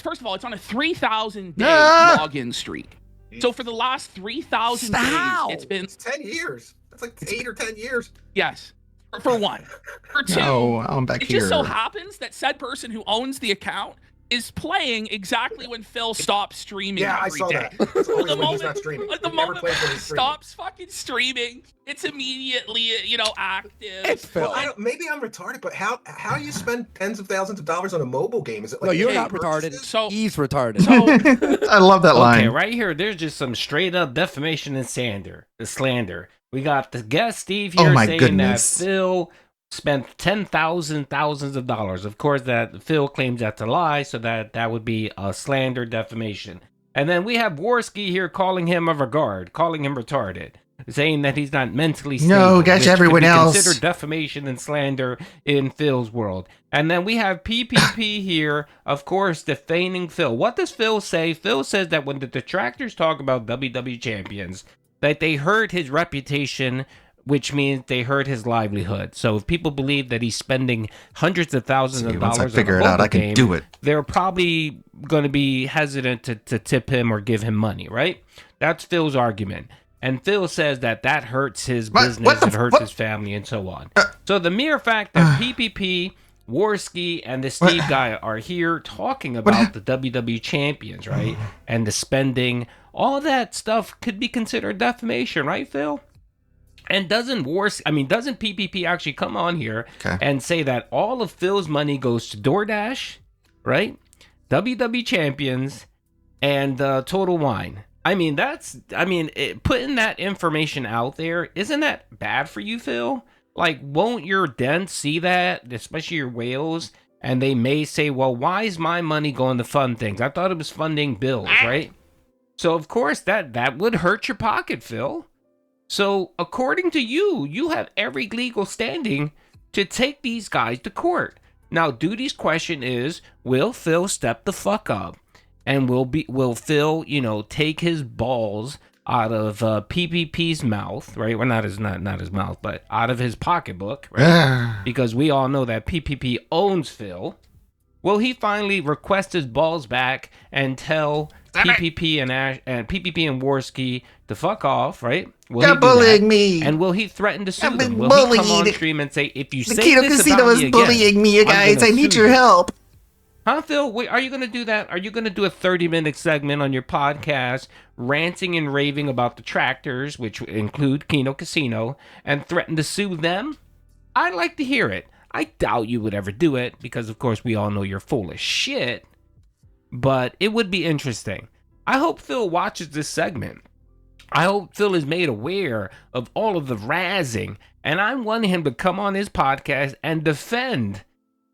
first of all, it's on a 3,000 day Ah! login streak. So for the last 3,000 How? days, it's been 10 years. That's like 8 or 10 years. yes. For one, for two, No, I'm back it here. just so happens that said person who owns the account is playing exactly when Phil stops streaming. Yeah, I every saw day. that. That's always The when he's moment- not streaming. At the He never moment plays when he he's streaming. stops fucking streaming, it's immediately active. It's Phil. Well, maybe I'm retarded, but how you spend tens of thousands of dollars on a mobile game? Is it like No, you're in-game not retarded. purchases? So- He's retarded. I love that line. Okay, right here, there's just some straight up defamation and slander. We got the guest Steve Oh here my saying goodness. that Phil spent thousands of dollars. Of course, that Phil claims that's a lie, so that would be a slander defamation. And then we have Worski here calling him retarded, saying that he's not mentally stable. No, gosh, which everyone could be else. considered defamation and slander in Phil's world. And then we have PPP here, of course, defaming Phil. What does Phil say? Phil says that when the detractors talk about WWE champions, that they hurt his reputation, which means they hurt his livelihood. So if people believe that he's spending hundreds of thousands of Once dollars I figure on a it out, mobile I can game, do it. they're probably going to be hesitant to tip him or give him money, right? That's Phil's argument. And Phil says that hurts his What- business, what the it hurts what? his family, and so on. So the mere fact that PPP, Worski, and the Steve guy are here talking about the WWE champions, right? And the spending, all that stuff could be considered defamation, right, Phil? And doesn't PPP actually come on here Okay. and say that all of Phil's money goes to DoorDash, right? WWE champions and Total Wine. Putting that information out there, isn't that bad for you, Phil? Like, won't your dents see that, especially your whales, and they may say, well, why is my money going to fund things? I thought it was funding bills, right? So, of course, that would hurt your pocket, Phil. So, according to you, you have every legal standing to take these guys to court. Now, Duty's question is, will Phil step the fuck up? And will Phil, take his balls out of PPP's mouth, right? Well, not his mouth, but out of his pocketbook, right? Because we all know that PPP owns Phil. Will he finally request his balls back and tell PPP and PPP and Worski to fuck off, right? Will You're he do bullying that? me. And will he threaten to sue I've them? been Will he come on bullied. stream and say, if you The say Keto this Casino about is me again, bullying me, you I'm guys. gonna I need sue your you." help. Huh, Phil? Wait, are you going to do that? Are you going to do a 30-minute segment on your podcast ranting and raving about the tractors, which include Keno Casino, and threaten to sue them? I'd like to hear it. I doubt you would ever do it because, of course, we all know you're full of shit. But it would be interesting. I hope Phil watches this segment. I hope Phil is made aware of all of the razzing, and I want him to come on his podcast and defend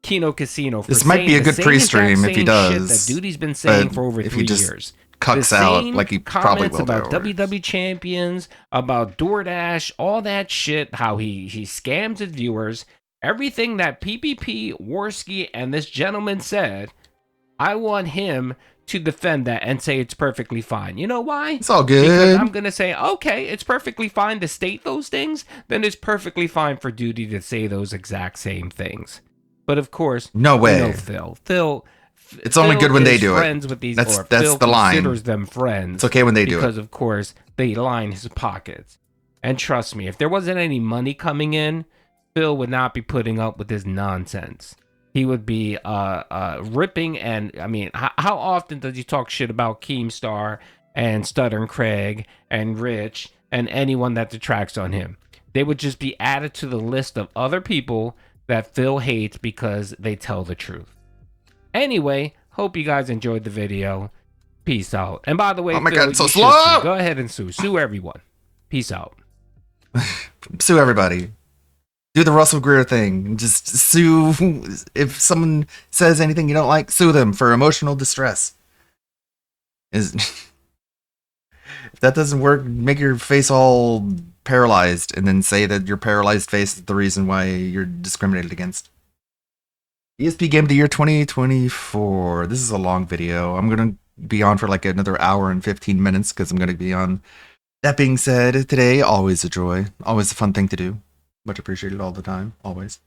Keno Casino for This might saying be a the good same pre-stream exact if he same does, shit that Duty's been saying but for over if he 3 just years. cucks The out same like he probably comments will about do. WWE champions, about DoorDash, all that shit, how he scams his viewers, everything that PPP, Worski, and this gentleman said, I want him to defend that and say it's perfectly fine. You know why? It's all Because good. I'm going to say, okay, it's perfectly fine to state those things, then it's perfectly fine for Duty to say those exact same things. But of course, No way. You know Phil. Phil. It's only Phil good when they is do it. friends with these, That's Phil the line. considers them friends. It's okay when they do it. Because of course they line his pockets. And trust me, if there wasn't any money coming in, Phil would not be putting up with this nonsense. He would be ripping, and I mean, how often does he talk shit about Keemstar and Stuttering Craig and Rich and anyone that detracts on him? They would just be added to the list of other people that Phil hates because they tell the truth. Anyway, hope you guys enjoyed the video. Peace out. And by the way, oh my Phil, God, it's so you should slow. sue. Go ahead and sue everyone. Peace out. Sue everybody. Do the Russell Greer thing. Just sue. If someone says anything you don't like, sue them for emotional distress. If that doesn't work, make your face all paralyzed and then say that your paralyzed face is the reason why you're discriminated against. ESP Game of the Year 2024. This is a long video. I'm going to be on for like another hour and 15 minutes because I'm going to be on. That being said, today, always a joy. Always a fun thing to do. Much appreciated all the time. Always.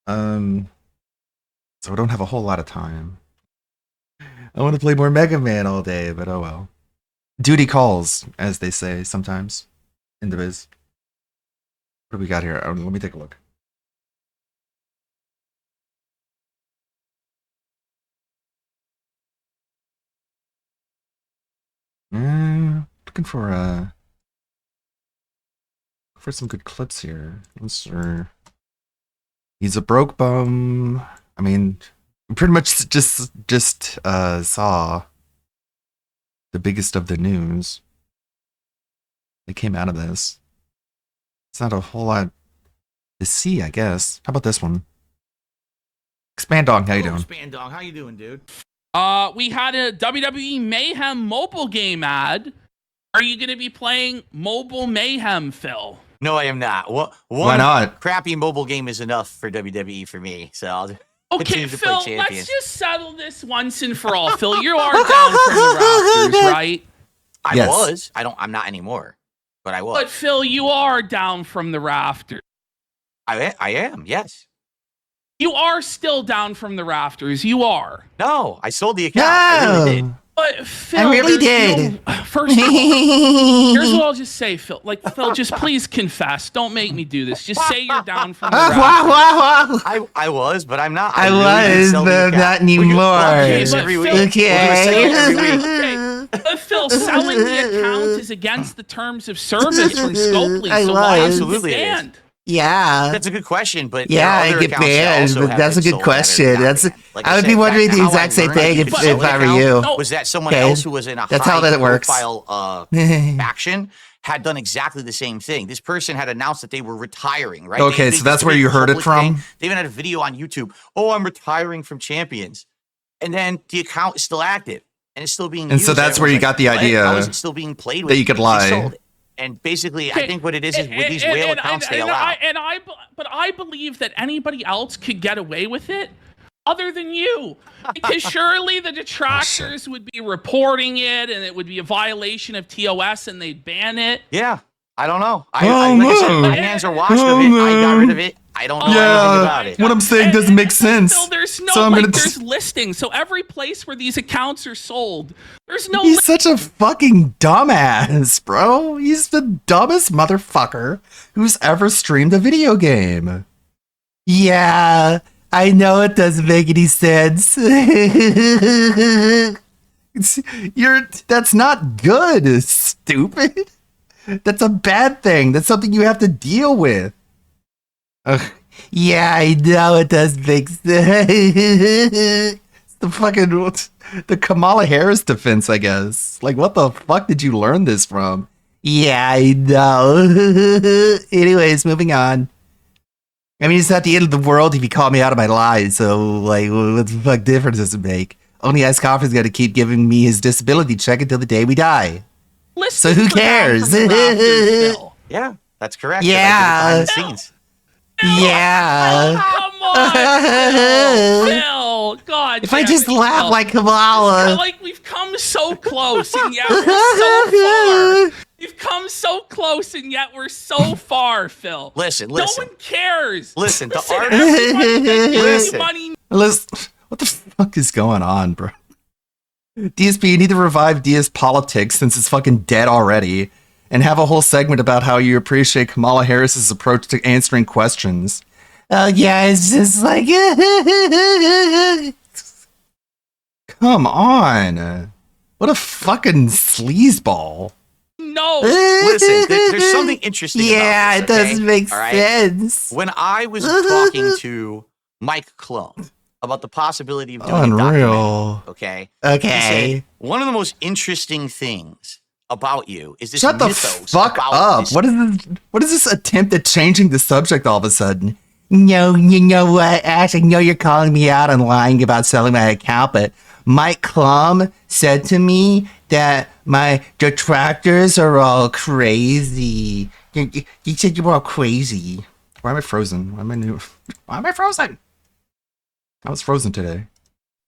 So I don't have a whole lot of time. I want to play more Mega Man all day, but oh well. Duty calls, as they say sometimes in the biz. What do we got here? Let me take a look. Looking for some good clips here. He's a broke bum. I mean, pretty much just saw the biggest of the news that came out of this. It's not a whole lot to see, I guess. How about this one? Expandong, how you doing? Expandong, how you doing, dude? We had a WWE Mayhem mobile game ad. Are you going to be playing Mobile Mayhem, Phil? No, I am not. Why not? Crappy mobile game is enough for WWE for me, so I'll Okay, continue to play Phil, Champions. let's just settle this once and for all. Phil, you are down from the rafters, right? I was. I'm not anymore, but I was. But Phil, you are down from the rafters. I am, yes. You are still down from the rafters. You are. No, I sold the account. I really did. But Phil, I really did. First of all, here's what I'll just say, Phil. Like, Phil, just please confess. Don't make me do this. Just say you're down from the rafters. I was, but I'm not. I really was, but not anymore. Okay, but every week. Phil, Okay. But Phil, selling the account is against the terms of service from Scopely. So why is it Absolutely it is. banned? Yeah. That's a good question, but Yeah, I get banned, but that's a good question. I would be wondering the exact same thing if I were you. Was that someone Okay. else who was in a That's how that works. high-profile faction had done exactly the same thing? This person had announced that they were retiring, right? Okay, They so that's did where a you heard it public from? thing. They even had a video on YouTube. Oh, I'm retiring from Champions. And then the account is still active and it's still being used. And so that's where you got the "What? idea How is it still being played with? that you could lie. They sold it. And basically, I think what it is with these whale accounts, they allow. But I believe that anybody else could get away with it, other than you, because surely the detractors would be reporting it, and it would be a violation of TOS, and they'd ban it. Yeah, I don't know. Oh, Like I said, no. my hands are washed of it. Oh, I got no. rid of it. I don't know anything about it. What I'm saying doesn't make sense. Phil, there's no So I'm gonna there's listings. So every place where these accounts are sold, there's no. He's such a fucking dumbass, bro. He's the dumbest motherfucker who's ever streamed a video game. Yeah, I know it doesn't make any sense. That's not good, stupid. That's a bad thing. That's something you have to deal with. Yeah, I know it does make sense. The fucking the Kamala Harris defense, I guess. Like, what the fuck did you learn this from? Yeah, I know. Anyways, moving on. I mean, it's not the end of the world if you call me out of my lies. So, like, what the fuck difference does it make? Only Ice Coffee's got to keep giving me his disability check until the day we die. So who cares? Yeah, that's correct. Yeah. Behind the scenes. Yeah. Come on, Phil. God. If I just laugh like Kamala. Like we've come so close, and yet we're so far. You've come so close and yet we're so far, Phil. Listen. No one cares. Listen, the art. Everybody that gives you Listen. money. Listen, what the fuck is going on, bro? DSP, you need to revive DS politics since it's fucking dead already, and have a whole segment about how you appreciate Kamala Harris's approach to answering questions. Oh yeah, it's just like, come on, what a fucking sleazeball. No. Listen, there's something interesting Yeah, about this, it doesn't make All right? sense. When I was talking to Mike Clone about the possibility of doing a documentary, Unreal. okay? Okay. He said, one of the most interesting things about you is this Shut the mythos fuck about up. this. What is this attempt at changing the subject all of a sudden? No, you know what, Ash, I know you're calling me out on lying about selling my account, but Mike Klum said to me that my detractors are all crazy. You said you were all crazy. Why am I frozen? Why am I frozen? I was frozen today.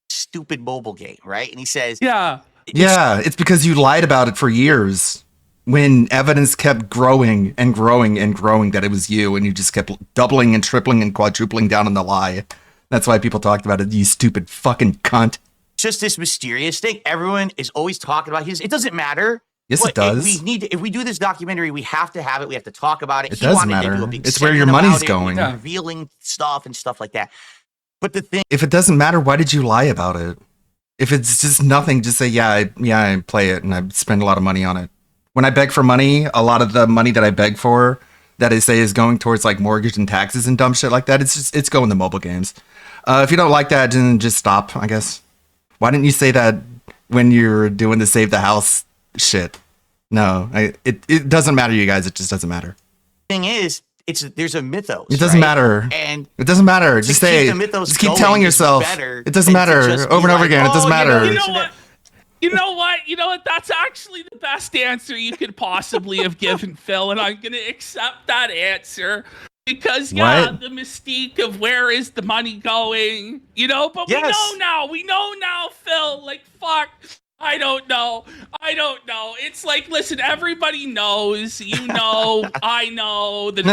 Stupid mobile game, right? And he says, Yeah. Yeah, it's because you lied about it for years when evidence kept growing and growing and growing that it was you, and you just kept doubling and tripling and quadrupling down on the lie. That's why people talked about it, you stupid fucking cunt. just this mysterious thing. Everyone is always talking about his. It doesn't matter. Yes, it does. If we do this documentary, we have to have it. We have to talk about it. It does matter. To do a big It's where your segment money's about it, going. with revealing stuff and stuff like that. But the thing, If it doesn't matter, why did you lie about it? If it's just nothing, just say, I play it and I spend a lot of money on it. When I beg for money, a lot of the money that I beg for, that I say is going towards like mortgage and taxes and dumb shit like that, it's going to mobile games. If you don't like that, then just stop, I guess. Why didn't you say that when you're doing the save the house shit? No, it doesn't matter, you guys. It just doesn't matter. thing is, there's a mythos. It doesn't right? matter. And It doesn't matter. Just keep say, the mythos just keep going telling is yourself. better It doesn't than to matter just be over and over like, again. It doesn't "Oh, you know, matter. You know what? You know what? That's actually the best answer you could possibly have given, Phil, and I'm gonna accept that answer because What? the mystique of where is the money going, you know. But Yes. we know now, Phil. Like fuck. I don't know. It's like, listen, everybody knows. You know, I know. The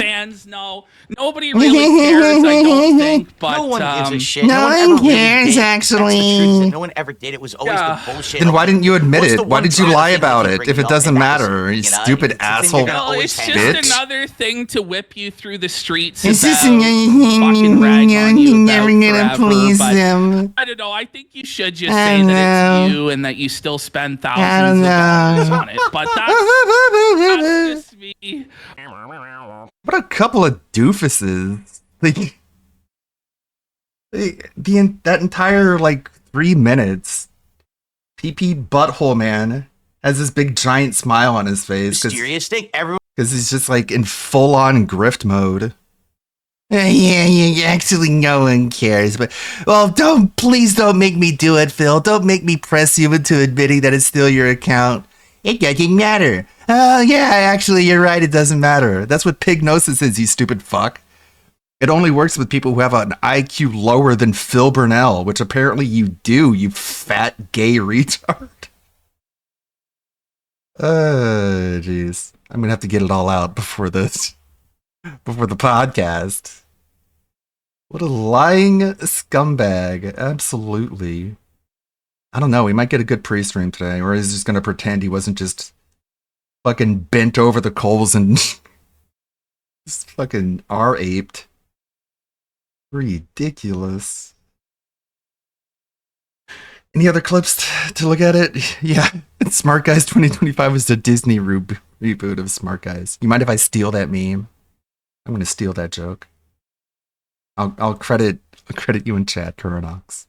fans know. Nobody really cares, I don't think. But no one gives a shit. no one ever really cares, did. actually. That's the truth, that no one ever did. It was always Yeah. the bullshit. Then why Okay, didn't you admit what's it? the Why one did you drama lie thing about that you it bring if it up? doesn't And that was, matter? You you know, stupid it's the thing you're asshole. gonna Well, always it's have. just bitch. another thing to whip you through the streets. It's just about, fucking rag on you never about gonna forever, please but him. I don't know. I think you should just I say that know. it's you and that you still spend I thousands don't of dollars know. on it. But that's just me. What a couple of doofuses. Like, that entire, 3 minutes, PP Butthole Man has this big giant smile on his face because Mysterious thing. Everyone he's just in full-on grift mode. Yeah, actually no one cares, but, well, please don't make me do it, Phil. Don't make me press you into admitting that it's still your account. It doesn't matter. Oh, yeah, actually, you're right, it doesn't matter. That's what pignosis is, you stupid fuck. It only works with people who have an IQ lower than Phil Burnell, which apparently you do, you fat gay retard. Jeez. I'm gonna have to get it all out before the podcast. What a lying scumbag. Absolutely. I don't know, we might get a good pre-stream today, or he's just gonna pretend he wasn't just fucking bent over the coals and just fucking R-aped. Ridiculous. Any other clips to look at it? Yeah, Smart Guys 2025 is the Disney reboot of Smart Guys. You mind if I steal that meme? I'm gonna steal that joke. I'll credit you in chat, Currenox.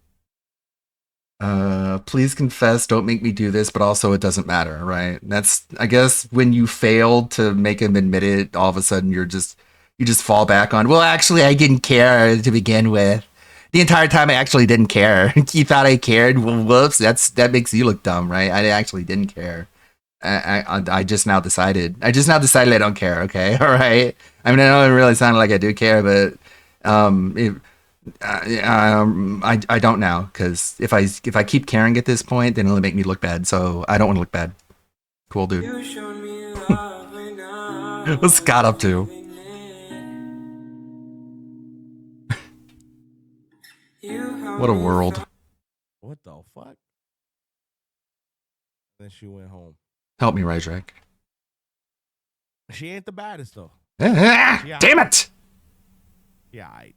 Please confess, don't make me do this, but also it doesn't matter, right? That's, I guess, when you fail to make him admit it, all of a sudden you just fall back on, well, actually, I didn't care to begin with. The entire time I actually didn't care. You thought I cared? Well, whoops, that makes you look dumb, right? I actually didn't care. I just now decided. I don't care, okay? All right? I mean, I know it really sounded like I do care, but I don't now, because if I keep caring at this point, then it'll make me look bad, so I don't want to look bad. Cool dude. What's Scott up to? What a world. What the fuck? Then she went home. Help me, Rydrack. She ain't the baddest though. Damn it! Yeah, I.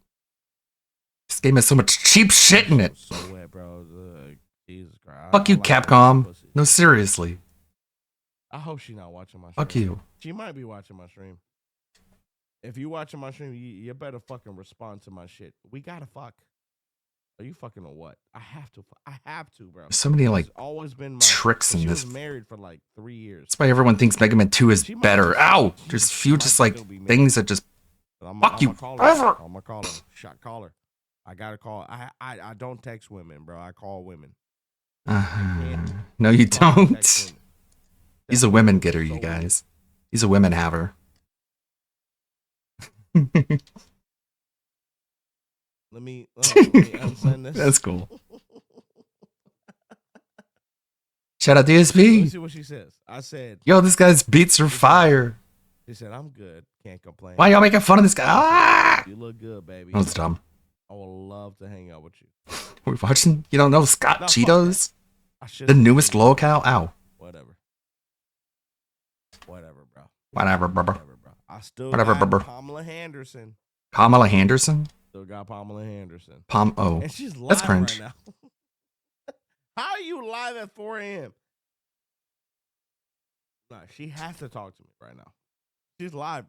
This game has so much cheap shit in it. So wet, bro. Jesus Christ. Fuck you, I like Capcom. pussy. No, seriously. I hope she not watching my stream. Fuck you. She might be watching my stream. If you watching my stream, you better fucking respond to my shit. We gotta fuck. Are you fucking or what? I have to, bro. There's so many like It's always been my tricks in she this. was married for like 3 years. That's why everyone thinks Mega Man 2 is She might better. just- Ow! she There's a might few just like still be married. things that just fuck you. I'm Forever. gonna call her. Shot caller. I gotta call. I don't text women, bro. I call women. No, you Fucking don't. text women. He's a women getter, you guys. He's a women haver. Let me unsend this. That's cool. Shout out Let me DSP. see what she says. I said. Yo, this guy's beats are fire. She said, "I'm good. Can't complain." Why y'all making fun of this guy? Ah! You look good, baby. That was dumb. I would love to hang out with you. We're watching. You don't know Scott No, fuck Cheetos? I should. The newest locale? Ow. Whatever, bro. Whatever, bro. Whatever, bro. I still Whatever, got bro. Pamela Henderson. Kamala Henderson? Still got Pamela Henderson. Oh. And she's live That's cringe. right now. How are you live at 4 a.m.? Nah, she has to talk to me right now. She's live.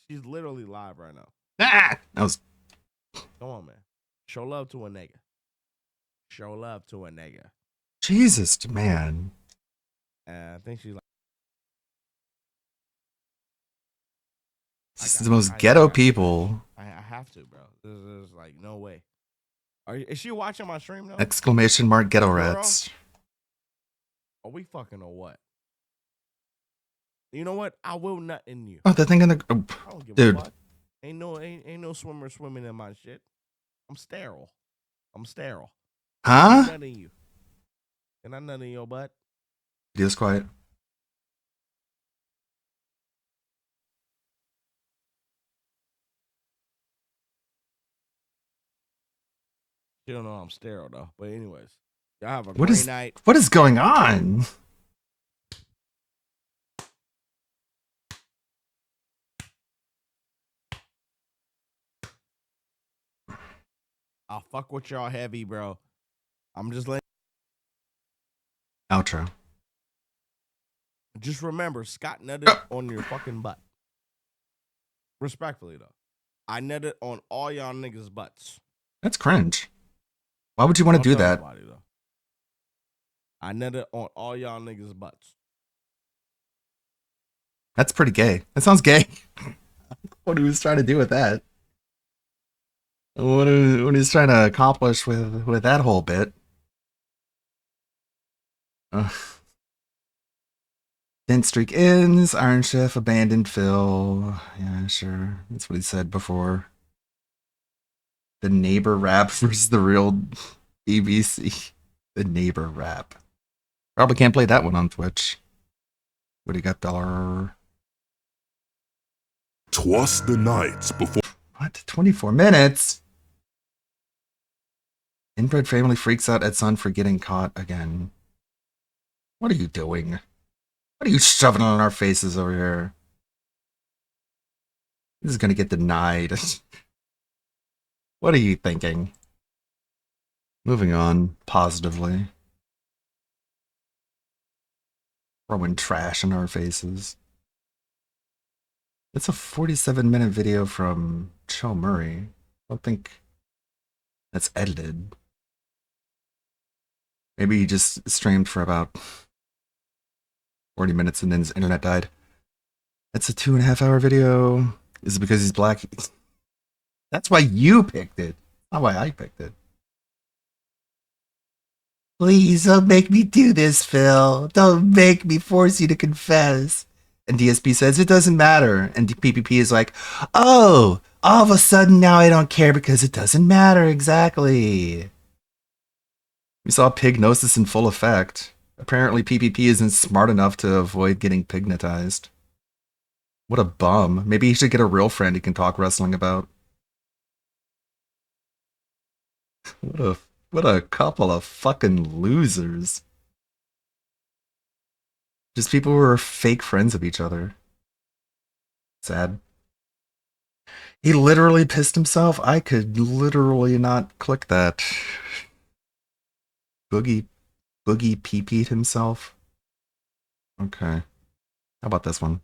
She's literally live right now. Ah! That was. Come on, man. Show love to a nigga. Show love to a nigga. Jesus, man. And I think she's like. This is the most ghetto people. I have to, bro. There's like no way. Is she watching my stream now? Exclamation mark ghetto Girl? rats. Are we fucking or what? You know what? I will nut in you. Oh, that thing in the. Oh, I don't give dude. a fuck. Ain't no swimmer swimming in my shit. I'm sterile. Huh? Nut in you. Can I nut in your butt? He is quiet. You don't know I'm sterile though. But anyways, y'all have a What great is night. what is going on? I'll fuck with y'all heavy, bro. I'm just letting. Outro. Just remember, Scott nutted on your fucking butt. Respectfully though, I nutted on all y'all niggas' butts. That's cringe. Why would you want to Don't do tell that? nobody, though. I nutted on all y'all niggas' butts. That's pretty gay. That sounds gay. What he was trying to do with that? What he's trying to accomplish with that whole bit? Then streak ends. Iron Chef abandoned Phil. Yeah, sure. That's what he said before. The neighbor rap versus the real BBC. The neighbor rap. Probably can't play that one on Twitch. What do you got, dollar? 'Twas the night before. What? 24 minutes? Inbred family freaks out at son for getting caught again. What are you doing? What are you shoving on our faces over here? This is gonna get denied. What are you thinking? Moving on positively. Throwing trash in our faces. It's a 47-minute video from Cho Murray. I don't think that's edited. Maybe he just streamed for about 40 minutes and then his internet died. That's a 2.5-hour video. Is it because he's black? That's why you picked it, not why I picked it. Please don't make me do this, Phil. Don't make me force you to confess. And DSP says it doesn't matter. And PPP is like, oh, all of a sudden now I don't care because it doesn't matter exactly. We saw Pignosis in full effect. Apparently PPP isn't smart enough to avoid getting pignatized. What a bum. Maybe he should get a real friend he can talk wrestling about. What a couple of fucking losers. Just people who are fake friends of each other. Sad. He literally pissed himself? I could literally not click that. Boogie pee-peed himself? Okay. How about this one?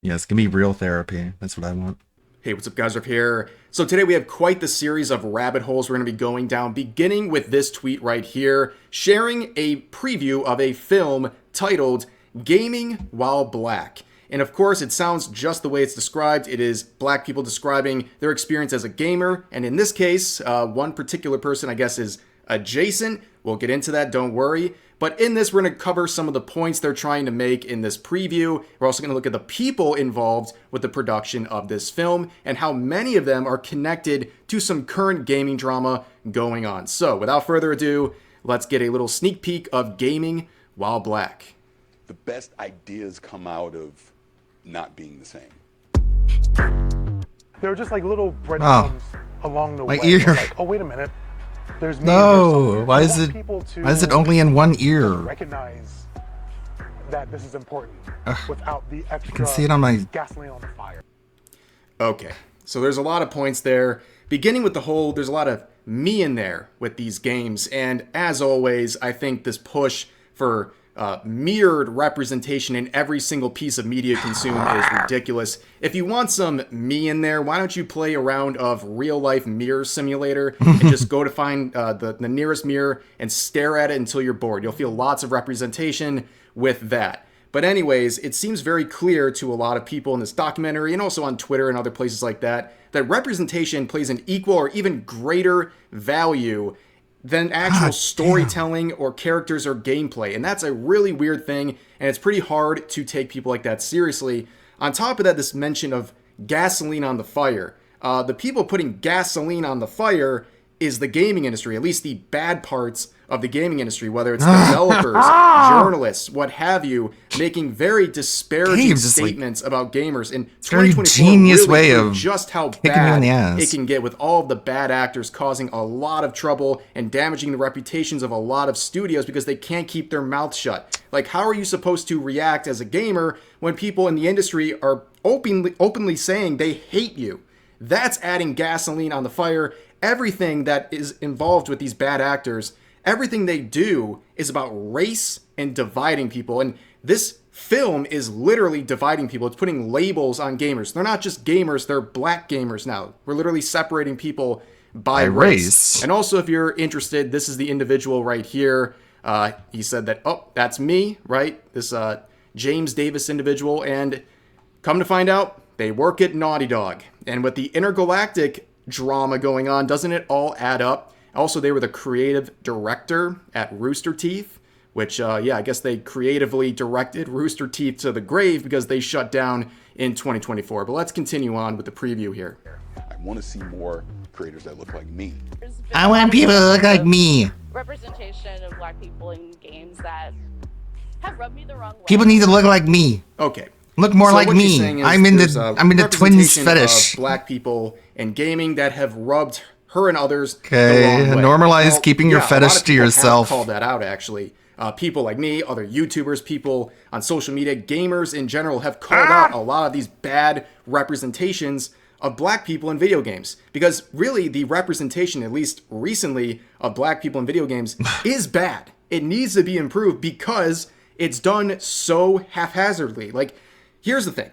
Yes, give me real therapy. That's what I want. Hey, what's up, guys? Up here. So today we have quite the series of rabbit holes we're going to be going down, beginning with this tweet right here, sharing a preview of a film titled Gaming While Black. And of course, it sounds just the way it's described. It is black people describing their experience as a gamer. And in this case, one particular person, I guess, is Jason. We'll get into that, don't worry. But in this, we're going to cover some of the points they're trying to make in this preview. We're also going to look at the people involved with the production of this film and how many of them are connected to some current gaming drama going on. So without further ado, let's get a little sneak peek of Gaming While Black. The best ideas come out of not being the same. There were just like little breadcrumbs along the way. My ear. Like, oh, wait a minute. There's me. No, why is it only in one ear? Recognize that this is important without the extra I can see it on my gasoline on the fire. Okay, so there's a lot of points there. Beginning with the whole, there's a lot of me in there with these games, and as always, I think this push for mirrored representation in every single piece of media consumed is ridiculous. If you want some me in there, why don't you play a round of real-life mirror simulator and just go to find the nearest mirror and stare at it until you're bored. You'll feel lots of representation with that. But anyways, it seems very clear to a lot of people in this documentary and also on Twitter and other places like that, that representation plays an equal or even greater value than actual storytelling or characters or gameplay. And that's a really weird thing, and it's pretty hard to take people like that seriously. On top of that, this mention of gasoline on the fire. The people putting gasoline on the fire is the gaming industry, at least the bad parts of the gaming industry, whether it's developers, journalists, what have you, making very disparaging statements about gamers. And 2024 genius really way proved of just how kicking you in the bad ass. it can get with all of the bad actors causing a lot of trouble and damaging the reputations of a lot of studios because they can't keep their mouths shut. Like, how are you supposed to react as a gamer when people in the industry are openly saying they hate you? That's adding gasoline on the fire. Everything that is involved with these bad actors, everything they do is about race and dividing people. And this film is literally dividing people. It's putting labels on gamers. They're not just gamers, they're black gamers now. We're literally separating people by race. And also, if you're interested, this is the individual right here. He said that, oh, that's me, right? This James Davis individual. And come to find out, they work at Naughty Dog. And with the intergalactic drama going on, doesn't it all add up? Also, they were the creative director at Rooster Teeth, which, I guess they creatively directed Rooster Teeth to the grave because they shut down in 2024. But let's continue on with the preview here. I want to see more creators that look like me. I want people to look like me. Representation of black people in games that have rubbed me the wrong way. People need to look like me. Okay. Look more So like what he's me. saying is I'm there's into a twins representation fetish. of black people in gaming that have rubbed her and others Okay, the wrong way. normalize keeping your a lot fetish of to people yourself. have called that out, actually. People like me, other YouTubers, people on social media, gamers in general have called out a lot of these bad representations of black people in video games. Because really, the representation, at least recently, of black people in video games is bad. It needs to be improved because it's done so haphazardly. Like, here's the thing.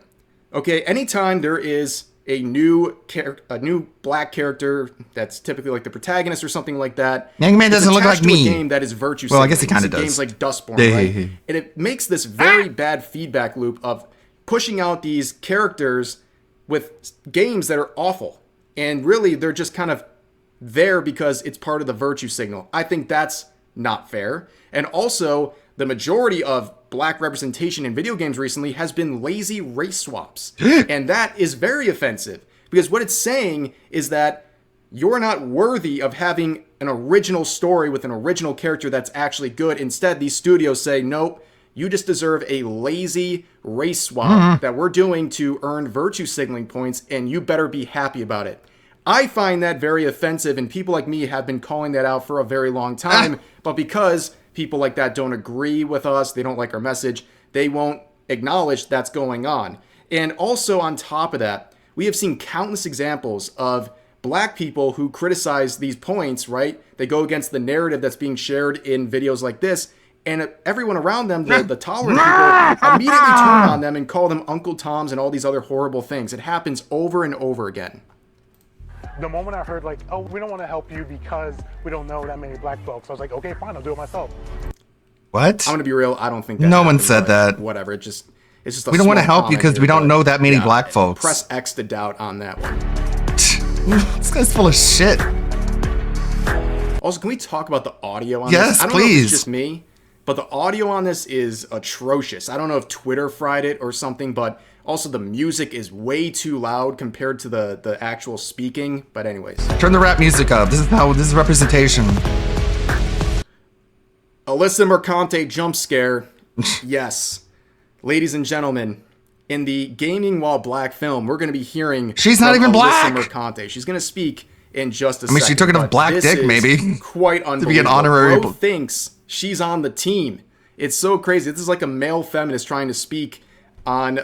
Okay, anytime there is a new black character that's typically like the protagonist or something like that, Young man doesn't look like to me. A game that is virtue. Well, I guess he signaling. kind of Games does. like Dustborn, Yeah. right? And it makes this very bad feedback loop of pushing out these characters with games that are awful, and really they're just kind of there because it's part of the virtue signal. I think that's not fair. And also, the majority of black representation in video games recently has been lazy race swaps. And that is very offensive because what it's saying is that you're not worthy of having an original story with an original character that's actually good. Instead, these studios say, nope, you just deserve a lazy race swap that we're doing to earn virtue signaling points, and you better be happy about it. I find that very offensive, and people like me have been calling that out for a very long time, but because people like that don't agree with us, they don't like our message, they won't acknowledge that's going on. And also on top of that, we have seen countless examples of black people who criticize these points, right? They go against the narrative that's being shared in videos like this, and everyone around them, the tolerant people, immediately turn on them and call them Uncle Toms and all these other horrible things. It happens over and over again. The moment I heard like, oh, we don't want to help you because we don't know that many black folks, I was like, okay, fine, I'll do it myself. What? I'm gonna be real. I don't think that no one happened, said that. Whatever. It's just. A we don't want to small help you comment because here, we don't but, know that many black folks. Press X to doubt on that one. This guy's full of shit. Also, can we talk about the audio on yes, this? I don't please. know if it's just me, but the audio on this is atrocious. I don't know if Twitter fried it or something, but also the music is way too loud compared to the actual speaking. But anyways. Turn the rap music up. This is representation. Alyssa Mercante jump scare. Yes. Ladies and gentlemen, in the Gaming While Black film, we're going to be hearing she's not even Alyssa black. Mercante. She's going to speak in just a second. I mean, she took it off black dick, maybe. Quite unbelievable. To be an honorary. Bro thinks she's on the team. It's so crazy. This is like a male feminist trying to speak on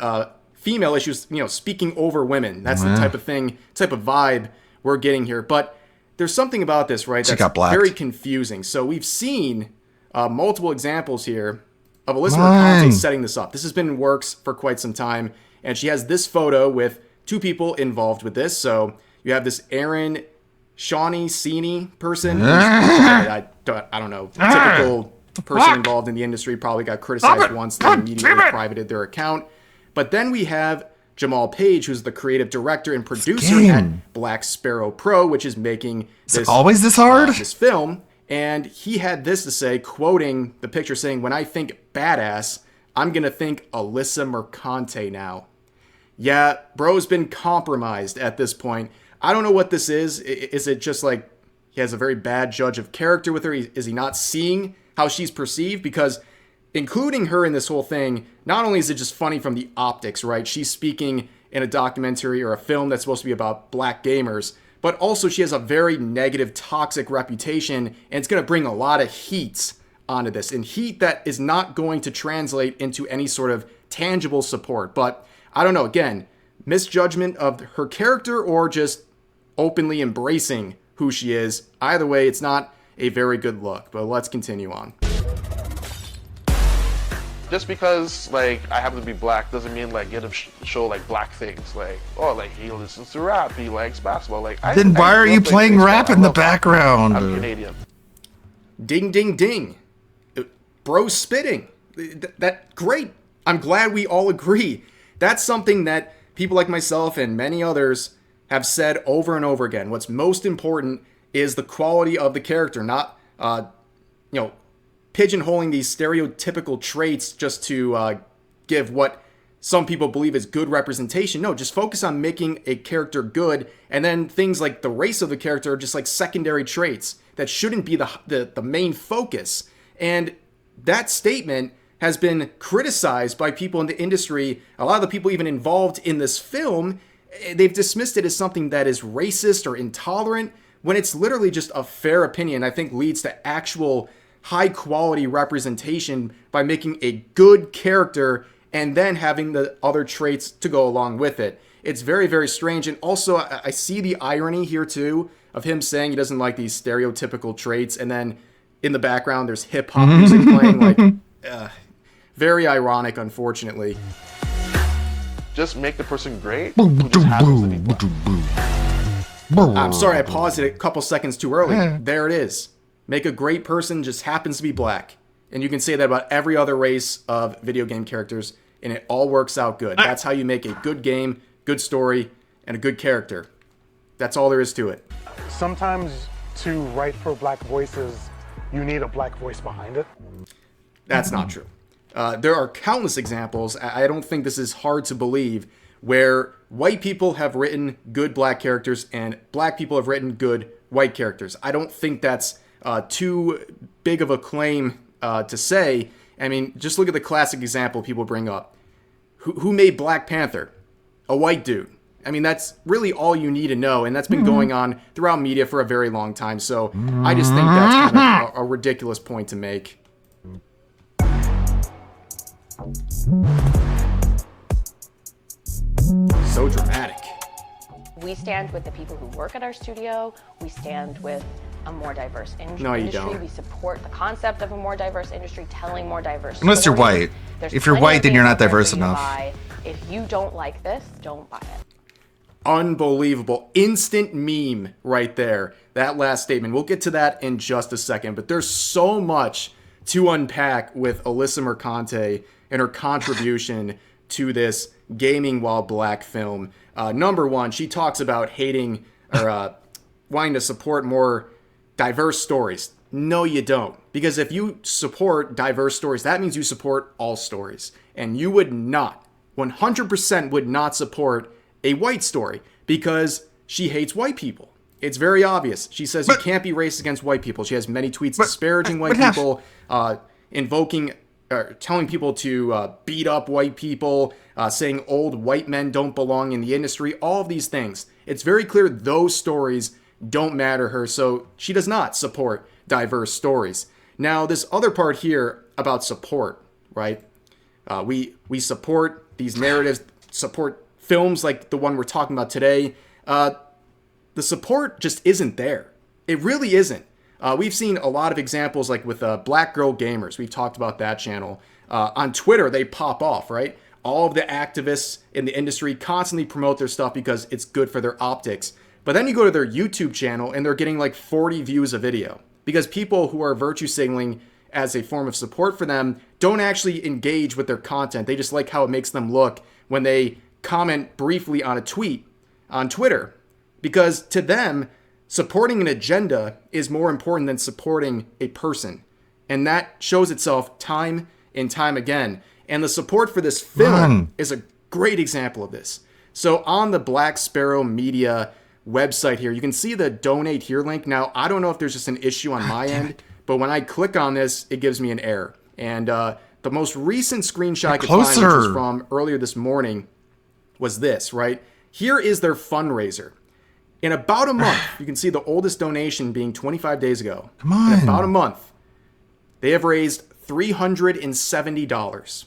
female issues, speaking over women. That's the type of thing, type of vibe we're getting here. But there's something about this, right, that's very confusing. So we've seen multiple examples here of Alyssa Mercante setting this up. This has been in works for quite some time, and she has this photo with two people involved with this. So you have this Aaron Shawnee person. I don't know, typical person involved in the industry, probably got criticized once, they immediately privated their account. But then we have Jamal Page, who's the creative director and producer at Black Sparrow Pro, which is making this always this hard? This film. And he had this to say, quoting the picture, saying, "When I think badass, I'm going to think Alyssa Mercante now." Yeah, bro's been compromised at this point. I don't know what this is. Is it just like he has a very bad judge of character with her? Is he not seeing how she's perceived? Because including her in this whole thing, not only is it just funny from the optics, right? She's speaking in a documentary or a film that's supposed to be about black gamers, but also she has a very negative, toxic reputation, and it's going to bring a lot of heat onto this, and heat that is not going to translate into any sort of tangible support. But I don't know, again, misjudgment of her character or just openly embracing who she is. Either way, it's not a very good look, but let's continue on. Just because, like, I happen to be black doesn't mean, like, get to show, like, black things. Like, oh, like, he listens to rap, he likes basketball. Like, then why are you playing rap in the background? I'm Canadian. Ding, ding, ding. Bro spitting. That great. I'm glad we all agree. That's something that people like myself and many others have said over and over again. What's most important is the quality of the character, not, pigeonholing these stereotypical traits just to give what some people believe is good representation. No, just focus on making a character good, and then things like the race of the character are just like secondary traits that shouldn't be the main focus. And that statement has been criticized by people in the industry. A lot of the people even involved in this film, they've dismissed it as something that is racist or intolerant, when it's literally just a fair opinion. I think leads to actual high quality representation by making a good character and then having the other traits to go along with it. It's very, very strange. And also I see the irony here too of him saying he doesn't like these stereotypical traits, and then in the background there's hip hop music playing. Like very ironic, unfortunately. Just make the person great. Who just happens to be black. I'm sorry, I paused it a couple seconds too early. There it is. Make a great person, just happens to be black. And you can say that about every other race of video game characters, and it all works out good. That's how you make a good game, good story, and a good character. That's all there is to it. Sometimes to write for black voices, you need a black voice behind it. That's not true. There are countless examples. I don't think this is hard to believe where white people have written good black characters and black people have written good white characters. I don't think that's too big of a claim to say. I mean, just look at the classic example people bring up. Who made Black Panther? A white dude. I mean, that's really all you need to know, and that's been going on throughout media for a very long time. So I just think that's kind of a ridiculous point to make. So dramatic. We stand with the people who work at our studio. We stand with a more diverse industry. No, you don't. We support the concept of a more diverse industry, telling more diverse Unless you're stories. white. There's If you're plenty white, of then you're things not out there for diverse you to enough. buy. If you don't like this, don't buy it. Unbelievable. Instant meme right there. That last statement. We'll get to that in just a second, but there's so much to unpack with Alyssa Mercante and her contribution to this Gaming While Black film. Number one, she talks about hating or wanting to support more diverse stories. No, you don't. Because if you support diverse stories, that means you support all stories. And you would not, 100% would not support a white story because she hates white people. It's very obvious. She says you can't be racist against white people. She has many tweets disparaging white people, telling people to beat up white people, saying old white men don't belong in the industry, all of these things. It's very clear those stories don't matter her, so she does not support diverse stories. Now, this other part here about support, right? We support these narratives, support films like the one we're talking about today. The support just isn't there. It really isn't. We've seen a lot of examples like with Black Girl Gamers. We've talked about that channel. On Twitter, they pop off, right? All of the activists in the industry constantly promote their stuff because it's good for their optics. But then you go to their YouTube channel and they're getting like 40 views a video because people who are virtue signaling as a form of support for them don't actually engage with their content. They just like how it makes them look when they comment briefly on a tweet on Twitter, because to them, supporting an agenda is more important than supporting a person. And that shows itself time and time again. And the support for this film is a great example of this. So on the Black Sparrow Media website here, you can see the donate here link. Now, I don't know if there's just an issue on my end, but when I click on this, it gives me an error. And the most recent screenshot I could find, which was from earlier this morning, was this, right? Here is their fundraiser. In about a month, you can see the oldest donation being 25 days ago. Come on. In about a month, they have raised $370.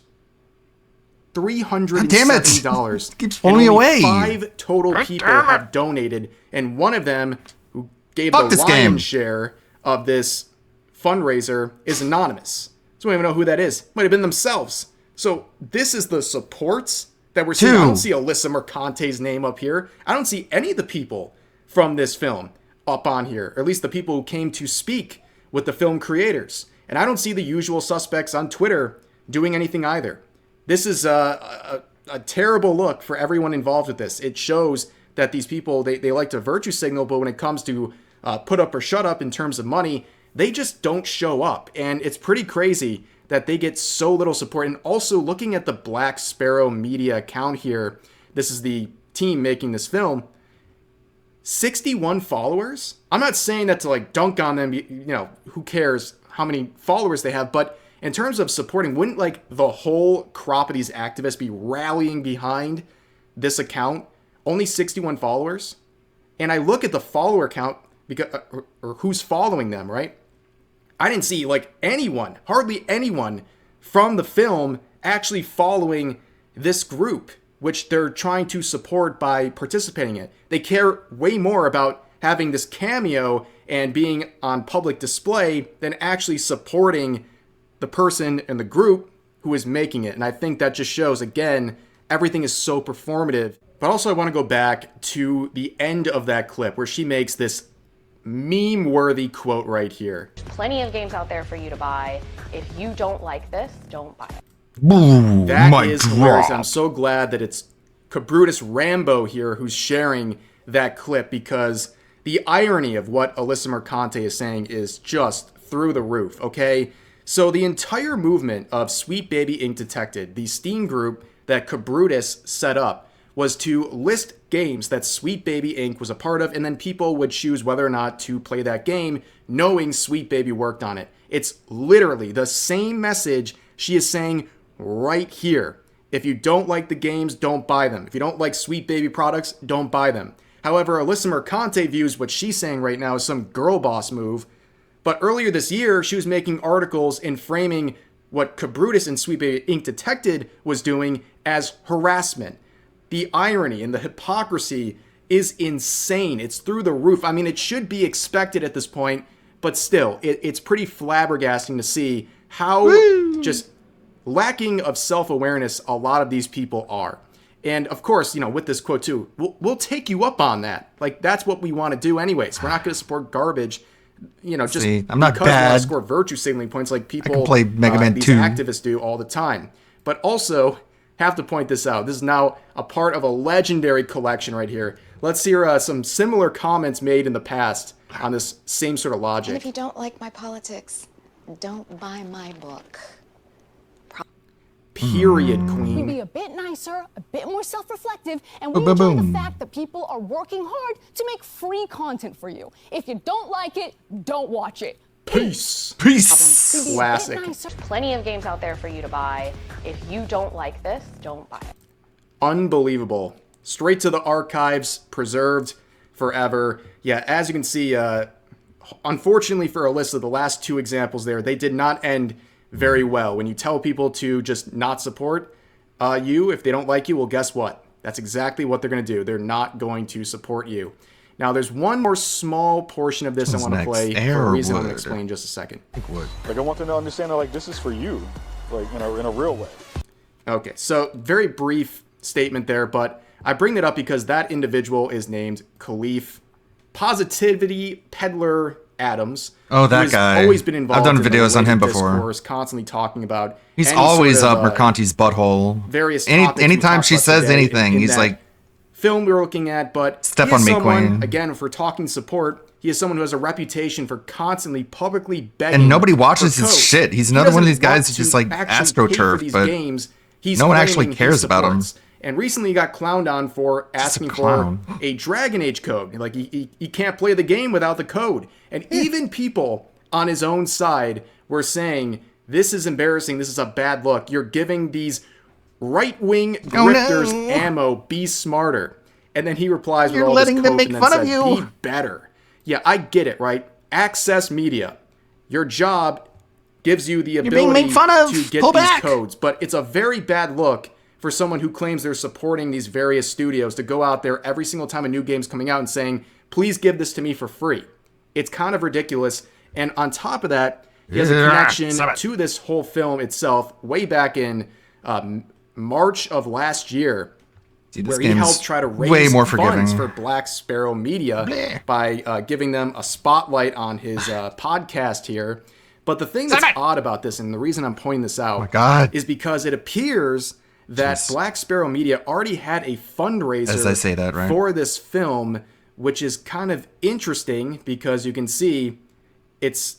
$370. Damn it. Keeps pulling me away. 5 total people have donated, and one of them, who gave the lion's share of this fundraiser, is anonymous. So we don't even know who that is. Might have been themselves. So this is the supports that we're seeing. I don't see Alyssa Mercante's name up here. I don't see any of the people from this film up on here, or at least the people who came to speak with the film creators. And I don't see the usual suspects on Twitter doing anything either. This is a terrible look for everyone involved with this. It shows that these people, they like to virtue signal, but when it comes to put up or shut up in terms of money, they just don't show up. And it's pretty crazy that they get so little support. And also looking at the Black Sparrow Media account here, this is the team making this film, 61 followers. I'm not saying that to like dunk on them, you know, who cares how many followers they have, but in terms of supporting, wouldn't like the whole crop of these activists be rallying behind this account? Only 61 followers. And I look at the follower count because or who's following them, right? I didn't see like anyone, hardly anyone from the film actually following this group, which they're trying to support by participating in it. They care way more about having this cameo and being on public display than actually supporting the person and the group who is making it. And I think that just shows, again, everything is so performative. But also I want to go back to the end of that clip where she makes this meme-worthy quote right here. Plenty of games out there for you to buy. If you don't like this, don't buy it. Boom, That is hilarious. I'm so glad that it's Cabrutus Rambo here who's sharing that clip, because the irony of what Alyssa Mercante is saying is just through the roof, okay? So the entire movement of Sweet Baby Ink Detected, the Steam group that Cabrutus set up, was to list games that Sweet Baby Inc. was a part of, and then people would choose whether or not to play that game, knowing Sweet Baby worked on it. It's literally the same message she is saying right here. If you don't like the games, don't buy them. If you don't like Sweet Baby products, don't buy them. However, Alyssa Mercante views what she's saying right now as some girl boss move. But earlier this year, she was making articles and framing what Cabrutus and Sweet Baby Inc. detected was doing as harassment. The irony and the hypocrisy is insane. It's through the roof. I mean, it should be expected at this point, but still, it's pretty flabbergasting to see how just lacking of self-awareness a lot of these people are. And of course, with this quote too, we'll take you up on that. Like, that's what we want to do anyways. We're not going to support garbage. Just I'm not because bad. we want to score virtue signaling points like people, I can play Mega Man these 2. activists do all the time. But also, have to point this out. This is now a part of a legendary collection right here. Let's hear some similar comments made in the past on this same sort of logic. And if you don't like my politics, don't buy my book. Period, queen. We'd be a bit nicer, a bit more self-reflective, and we Boom, enjoy boom. the fact that people are working hard to make free content for you. If you don't like it, don't watch it. Peace. Peace. Classic. Plenty of games out there for you to buy. If you don't like this, don't buy it. Unbelievable. Straight to the archives, preserved forever. Yeah, as you can see, unfortunately for Alyssa, the last two examples there, they did not end very well. When you tell people to just not support you, if they don't like you, well, guess what? That's exactly what they're going to do. They're not going to support you. Now, there's one more small portion of this I want to play for a reason I'm going to explain in just a second. Like, I want them to understand that, like, this is for you, like, in a real way. Okay, so very brief statement there, but I bring that up because that individual is named Khalif Positivity Peddler Adams. Oh, that who's guy. Always been involved I've done in the videos on him related before. discourse, constantly talking about. He's any always sort up of, Mercanti's butthole. Various topics we anytime talked she about says today anything, in he's that like, film we were looking at, but Step he is on me, someone, queen. again, if we're talking support, he is someone who has a reputation for constantly publicly begging. and nobody watches for his codes. shit. He's He another one of doesn't these guys want who just to like actually pay for AstroTurf, these but games. He's no one actually claiming he cares about him. supports. And recently he got clowned on for asking for a Dragon Age code. Like, he can't play the game without the code. And even people on his own side were saying, this is embarrassing, this is a bad look. You're giving these right-wing grifters ammo, be smarter. And then he replies with You're all letting this them coke make and then fun of said, you. be better. Yeah, I get it, right? Access media. Your job gives you the being ability made fun of. to get Pull these back. codes. But it's a very bad look for someone who claims they're supporting these various studios to go out there every single time a new game's coming out and saying, please give this to me for free. It's kind of ridiculous. And on top of that, he has a connection to this whole film itself way back in March of last year, Dude, where this he game's helped try to raise way more funds forgiving. for Black Sparrow Media by giving them a spotlight on his podcast here. But the thing that's odd about this, and the reason I'm pointing this out, God. is because it appears that Black Sparrow Media already had a fundraiser As I say that, right? for this film, which is kind of interesting because you can see it's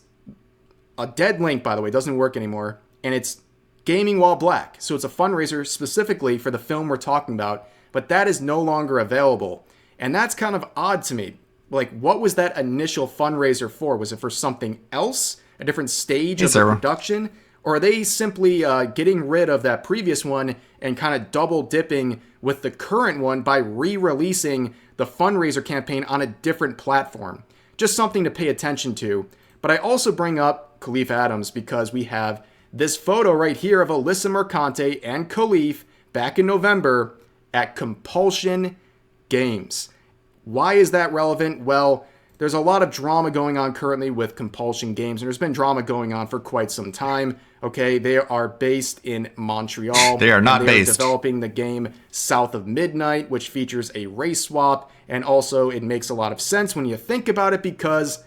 a dead link, by the way, doesn't work anymore, and it's Gaming While Black. So it's a fundraiser specifically for the film we're talking about, but that is no longer available. And that's kind of odd to me. Like, what was that initial fundraiser for? Was it for something else? A different stage of the production? Or are they simply getting rid of that previous one and kind of double dipping with the current one by re-releasing the fundraiser campaign on a different platform? Just something to pay attention to. But I also bring up Khalif Adams because we have this photo right here of Alyssa Mercante and Khalif back in November at Compulsion Games. Why is that relevant? Well, there's a lot of drama going on currently with Compulsion Games, and there's been drama going on for quite some time. Okay, they are based in Montreal. They are not and they based. Are developing the game South of Midnight, which features a race swap, and also it makes a lot of sense when you think about it because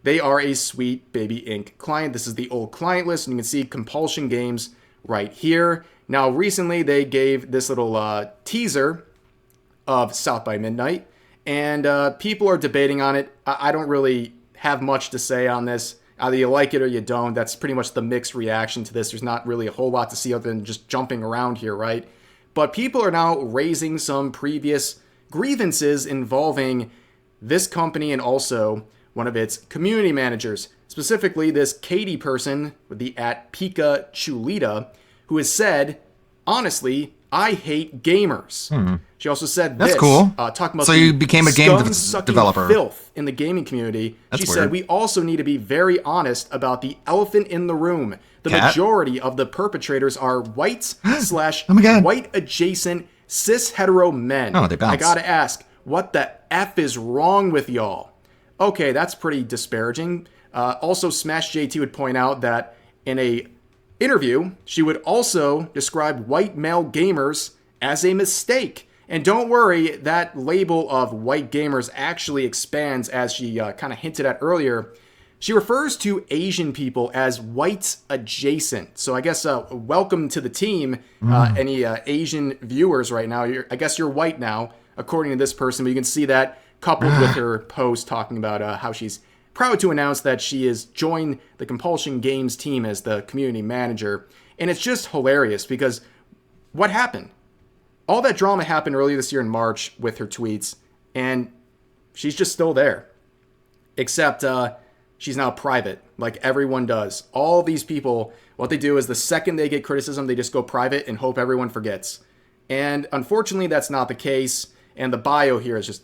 they are a Sweet Baby Inc. client. This is the old client list, and you can see Compulsion Games right here. Now, recently they gave this little teaser of South by Midnight, and people are debating on it. I don't really have much to say on this. Either you like it or you don't. That's pretty much the mixed reaction to this. There's not really a whole lot to see other than just jumping around here, right? But people are now raising some previous grievances involving this company and also one of its community managers, specifically this Katie person with the @Pika Chulita, who has said, honestly, I hate gamers. She also said That's this, cool. talking about So the you became a game scum-sucking developer. filth in the gaming community. That's She weird. said, we also need to be very honest about the elephant in the room. The Cat? majority of the perpetrators are white slash Oh my God. white adjacent cis hetero men. Oh, they bounce. I gotta ask, what the F is wrong with y'all? Okay, that's pretty disparaging. Also, Smash JT would point out that in a interview, she would also describe white male gamers as a mistake. And don't worry, that label of white gamers actually expands, as she kind of hinted at earlier. She refers to Asian people as white adjacent. So I guess welcome to the team, any Asian viewers right now. I guess you're white now, according to this person. But you can see that coupled with her post talking about how she's proud to announce that she has joined the Compulsion Games team as the community manager. And it's just hilarious because what happened? All that drama happened earlier this year in March with her tweets, and she's just still there. Except she's now private, like everyone does. All these people, what they do is the second they get criticism, they just go private and hope everyone forgets. And unfortunately, that's not the case. And the bio here is just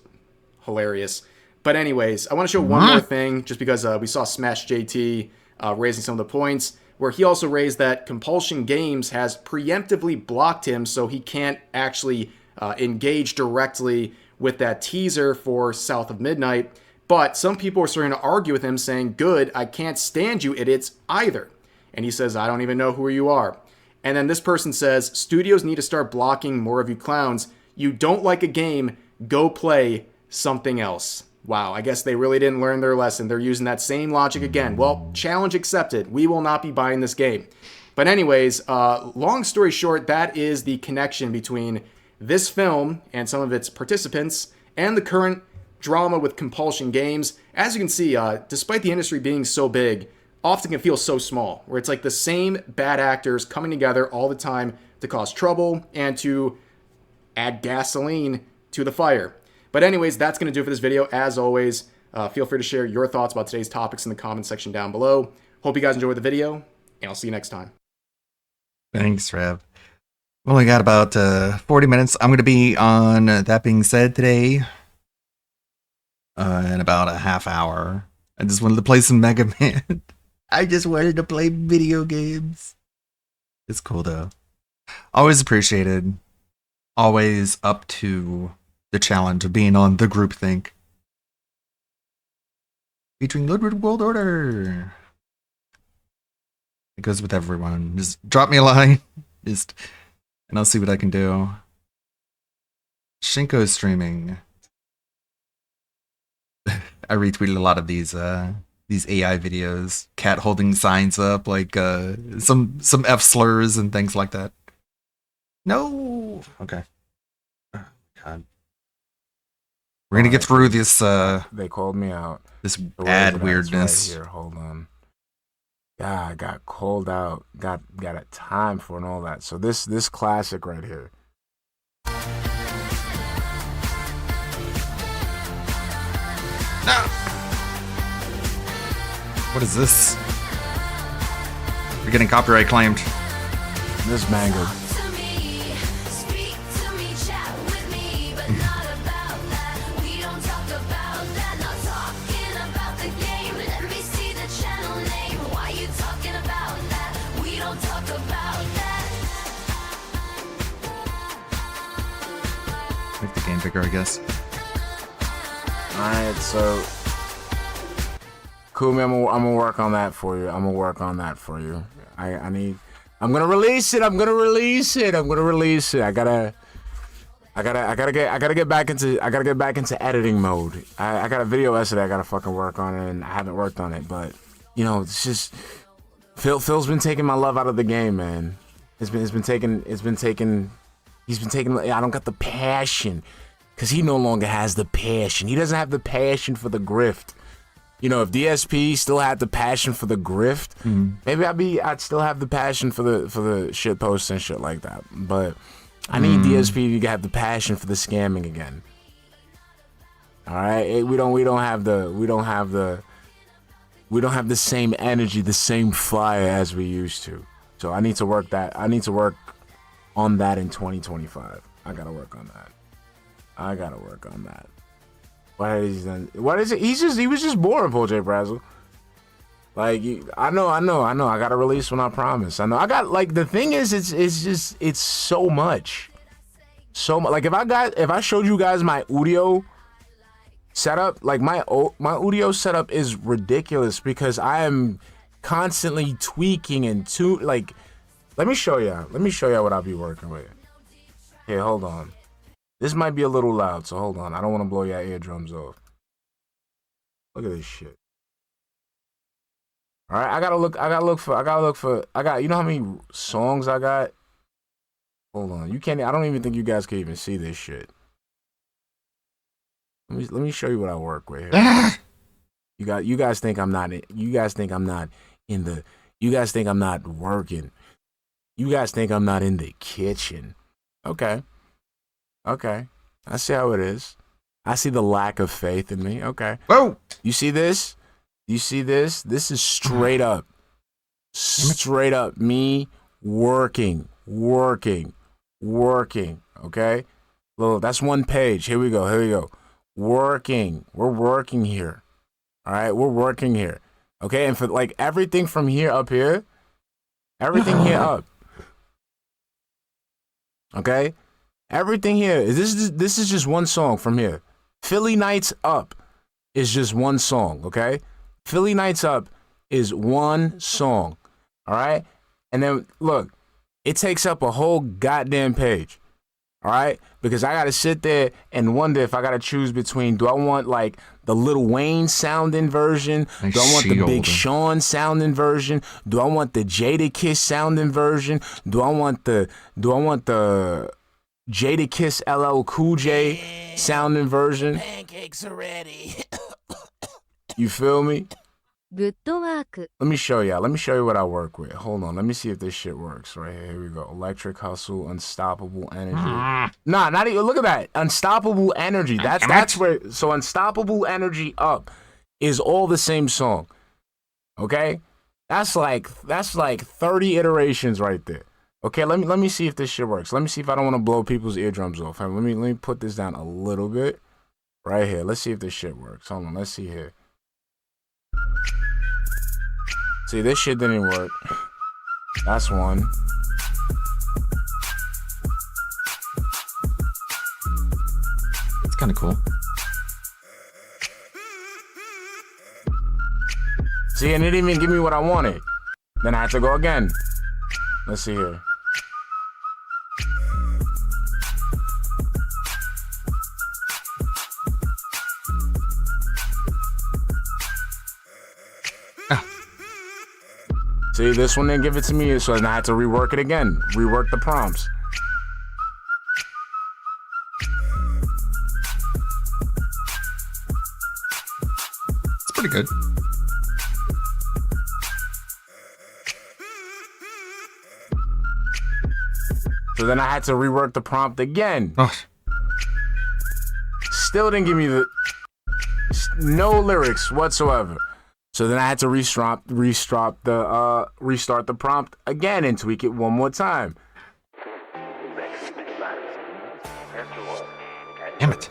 hilarious. But anyways, I want to show one more thing, just because we saw Smash JT raising some of the points, where he also raised that Compulsion Games has preemptively blocked him so he can't actually engage directly with that teaser for South of Midnight. But some people are starting to argue with him saying, good, I can't stand you idiots either. And he says, I don't even know who you are. And then this person says, studios need to start blocking more of you clowns. You don't like a game, go play something else. Wow, I guess they really didn't learn their lesson. They're using that same logic again. Well, challenge accepted. We will not be buying this game. But anyways, long story short, that is the connection between this film and some of its participants and the current drama with Compulsion Games. As you can see, despite the industry being so big, often can feel so small, where it's like the same bad actors coming together all the time to cause trouble and to add gasoline to the fire. But anyways, that's going to do it for this video. As always, feel free to share your thoughts about today's topics in the comment section down below. Hope you guys enjoyed the video, and I'll see you next time. Thanks, Rev. We only got about 40 minutes. I'm going to be on That Being Said today in about a half hour. I just wanted to play some Mega Man. I just wanted to play video games. It's cool, though. Always appreciated. Always up to the challenge of being on the groupthink. Featuring Ludwig World Order. It goes with everyone. Just drop me a line. And I'll see what I can do. Shinko's streaming. I retweeted a lot of these AI videos. Cat holding signs up, like some F slurs and things like that. No. Okay. Oh, God. We're gonna get through this. They called me out. This The ad words weirdness. Right here. Hold on. Yeah, I got called out. Got a time for and all that. So this classic right here. What is this? We're getting copyright claimed. This banger. Make the game bigger, I guess. Alright, so Kumi, I'm gonna work on that for you. I'm gonna work on that for you. I'm gonna release it. I'm gonna release it. I gotta get back into editing mode. I got a video essay I gotta fucking work on, and I haven't worked on it. But you know, it's just Phil's been taking my love out of the game, man. He's been taking. I don't got the passion, cause he no longer has the passion. He doesn't have the passion for the grift. You know, if DSP still had the passion for the grift, maybe I'd still have the passion for the shit posts and shit like that. But I need DSP to have the passion for the scamming again. All right, we don't have the same energy, the same fire as we used to. So I need to work that. I need to work on that in 2025. I gotta work on that. What has he done? What is it? He was just boring, Paul J. Brazel. Like, I know. I gotta release when I promise. I know. I got, like, the thing is, it's so much. Like, if I showed you guys my audio setup, like my audio setup is ridiculous because I am constantly tweaking and like, let me show y'all what I'll be working with. Here, hold on. This might be a little loud, so hold on. I don't want to blow your eardrums off. Look at this shit. All right, I gotta look for, you know how many songs I got? Hold on, I don't even think you guys can even see this shit. Let me show you what I work with here. You guys think I'm not working. You guys think I'm not in the kitchen. Okay. I see how it is. I see the lack of faith in me. Okay. Whoa! You see this? This is straight up me working. Okay? Well, that's one page. Here we go. Working. We're working here. All right? We're working here. Okay? And for, like, everything from here up here, everything here up. Okay? Everything here. This is just one song from here. Philly Nights Up is just one song, okay? Philly Nights Up is one song, all right? And then, look, it takes up a whole goddamn page, all right? Because I got to sit there and wonder if I got to choose between, do I want, like, the Lil Wayne sounding version? Do I want the Big Sean sounding version? Do I want the Jadakiss sounding version? Do I want the Jadakiss LL Cool J sounding version? Pancakes are ready. You feel me? Good work. Let me show you what I work with. Hold on. Let me see if this shit works right here. Here we go. Electric Hustle, Unstoppable Energy. Nah, not even. Look at that. Unstoppable Energy. That's where. So Unstoppable Energy Up is all the same song. Okay? That's like 30 iterations right there. Okay, let me see if this shit works. Let me see if I don't want to blow people's eardrums off. Let me put this down a little bit. Right here. Let's see if this shit works. Hold on. Let's see here. See, this shit didn't work. That's one. It's kind of cool. See, and it didn't even give me what I wanted. Then I had to go again. Let's see here. See, this one didn't give it to me, so I had to rework it again. Rework the prompts. It's pretty good. So then I had to rework the prompt again. Oh. Still didn't give me no lyrics whatsoever. So then I had to restart the prompt again and tweak it one more time. Damn it.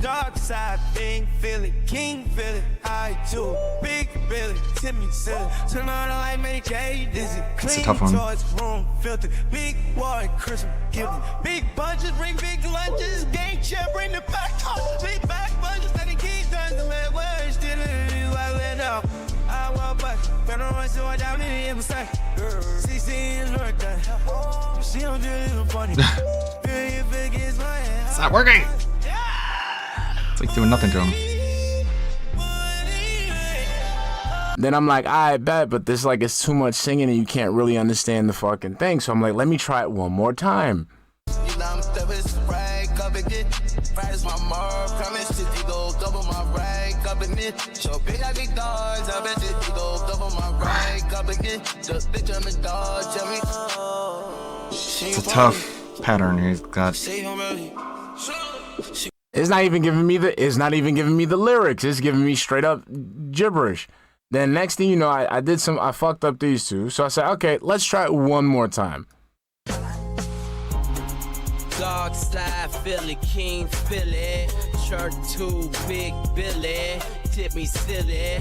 Dark side, thing, feel it, king, feel it, I too, big, Billy, Timmy, silly, turn on the light, make J dizzy, clean towards room, filter, big boy, Christmas, guilty, big bunches, bring big lunches, gang chair, bring the back home, big back bunches, that the keys done, the way words, still in you, I let out, I walk back, better run so I down in the side, 16 is work done, she don't do it funny, it's not working. It's like doing nothing to him. Then I'm like, I bet, but this like it's too much singing and you can't really understand the fucking thing. So I'm like, let me try it one more time. It's a tough pattern he's got. It's not even giving me the lyrics. It's giving me straight up gibberish. Then next thing you know, I fucked up these two. So I said, okay, let's try it one more time. Dark side Philly, King Philly, Church 2, Big Billy, tip me silly.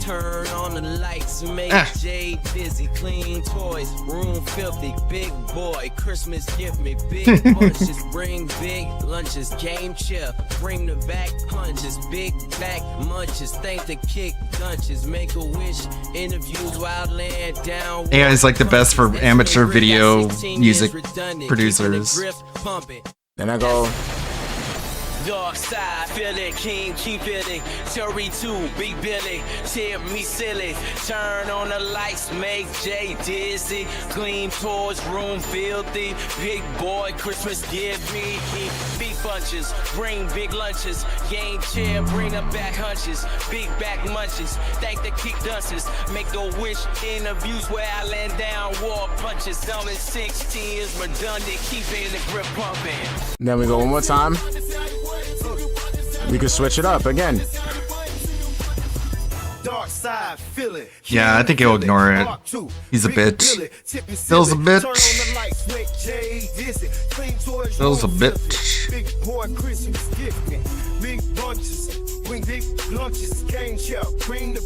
Turn on the lights, make Jay dizzy, clean toys, room filthy, big boy, Christmas gift me, big bunches, bring big lunches, game chill, bring the back punches, big back munches, thank the kick dunches, make a wish, interviews while laying down. AI is like the best for amateur video music producers. Then I go. Dark side, feel it, King, keep it. Terry 2, Big Billy, tip me silly. Turn on the lights, make Jay dizzy. Clean toys, room filthy. Big boy, Christmas give me. Big bunches, bring big lunches. Game chair, bring up back hunches. Big back munches, thank the kick dunces. Make a wish, interviews where I land down. War punches, selling 16 is redundant. Keeping the grip pumping. Then we go one more time. We could switch it up again. Yeah, I think he'll ignore it. He's a bitch. Phil's a bitch. Phil's a bitch.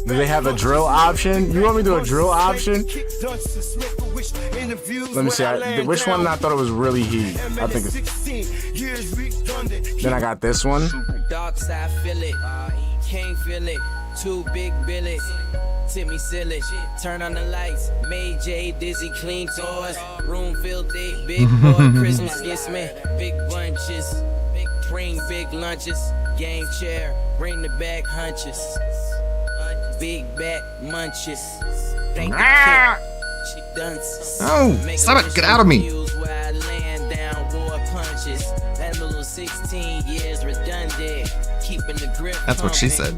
Do they have a drill option? You want me to do a drill option? Let me see. Which one I thought it was really heat? I think it's. Then I got this one. Dark side feel it, can't feel it. Too big Billy, tip me silly. Turn on the lights, made Jay dizzy, clean toys, room filthy. Big boy, Christmas gets me, big bunches, bring big lunches, game chair, bring the back hunches, big back munches. Thank the kid, she dunces. Oh, stop it! Get out of me! That's what she said.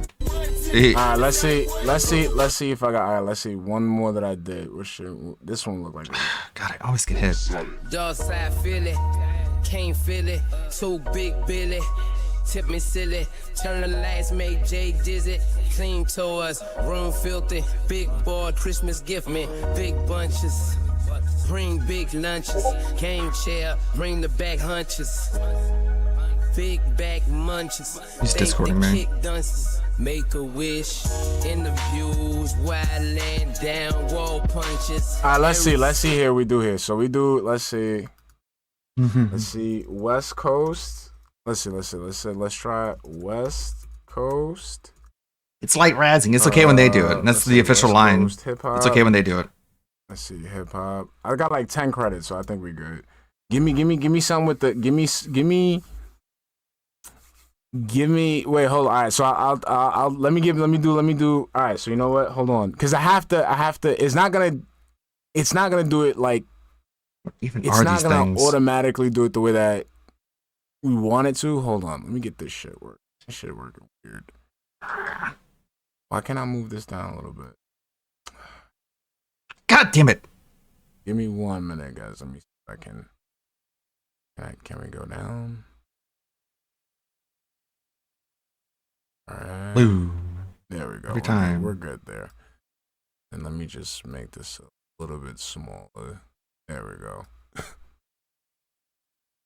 Alright, let's see if I got. Alright, let's see one more that I did. This one look like? God, I always get hit. Dark side feel it, can't feel it. Too big Billy, tip me silly. Turn the lights, make Jay dizzy. Clean toys, room filthy. Big boy, Christmas gift me, big bunches. Bring big lunches, game chair, bring the back hunches. Big back munches. He's discording me. Make a wish, interviews, wild land down, wall punches. Alright, let's see here. We do here. So we do. Let's see. Let's see. West Coast. Let's see. Let's try West Coast. It's light razzing. It's okay when they do it. That's the official line. It's okay when they do it. Let's see, hip hop. I got like 10 credits, so I think we good. Give me something with the. Give me. Wait, hold on. All right, so I'll let me do. All right, so you know what? Hold on, because I have to. It's not gonna do it like. Even it's not gonna automatically do it the way that we want it to. Hold on, let me get this shit working. This shit working weird. Why can't I move this down a little bit? God damn it! Give me 1 minute, guys. Let me see if I can. Can we go down? All right. Blue. There we go. Every time. We're good there. And let me just make this a little bit smaller. There we go.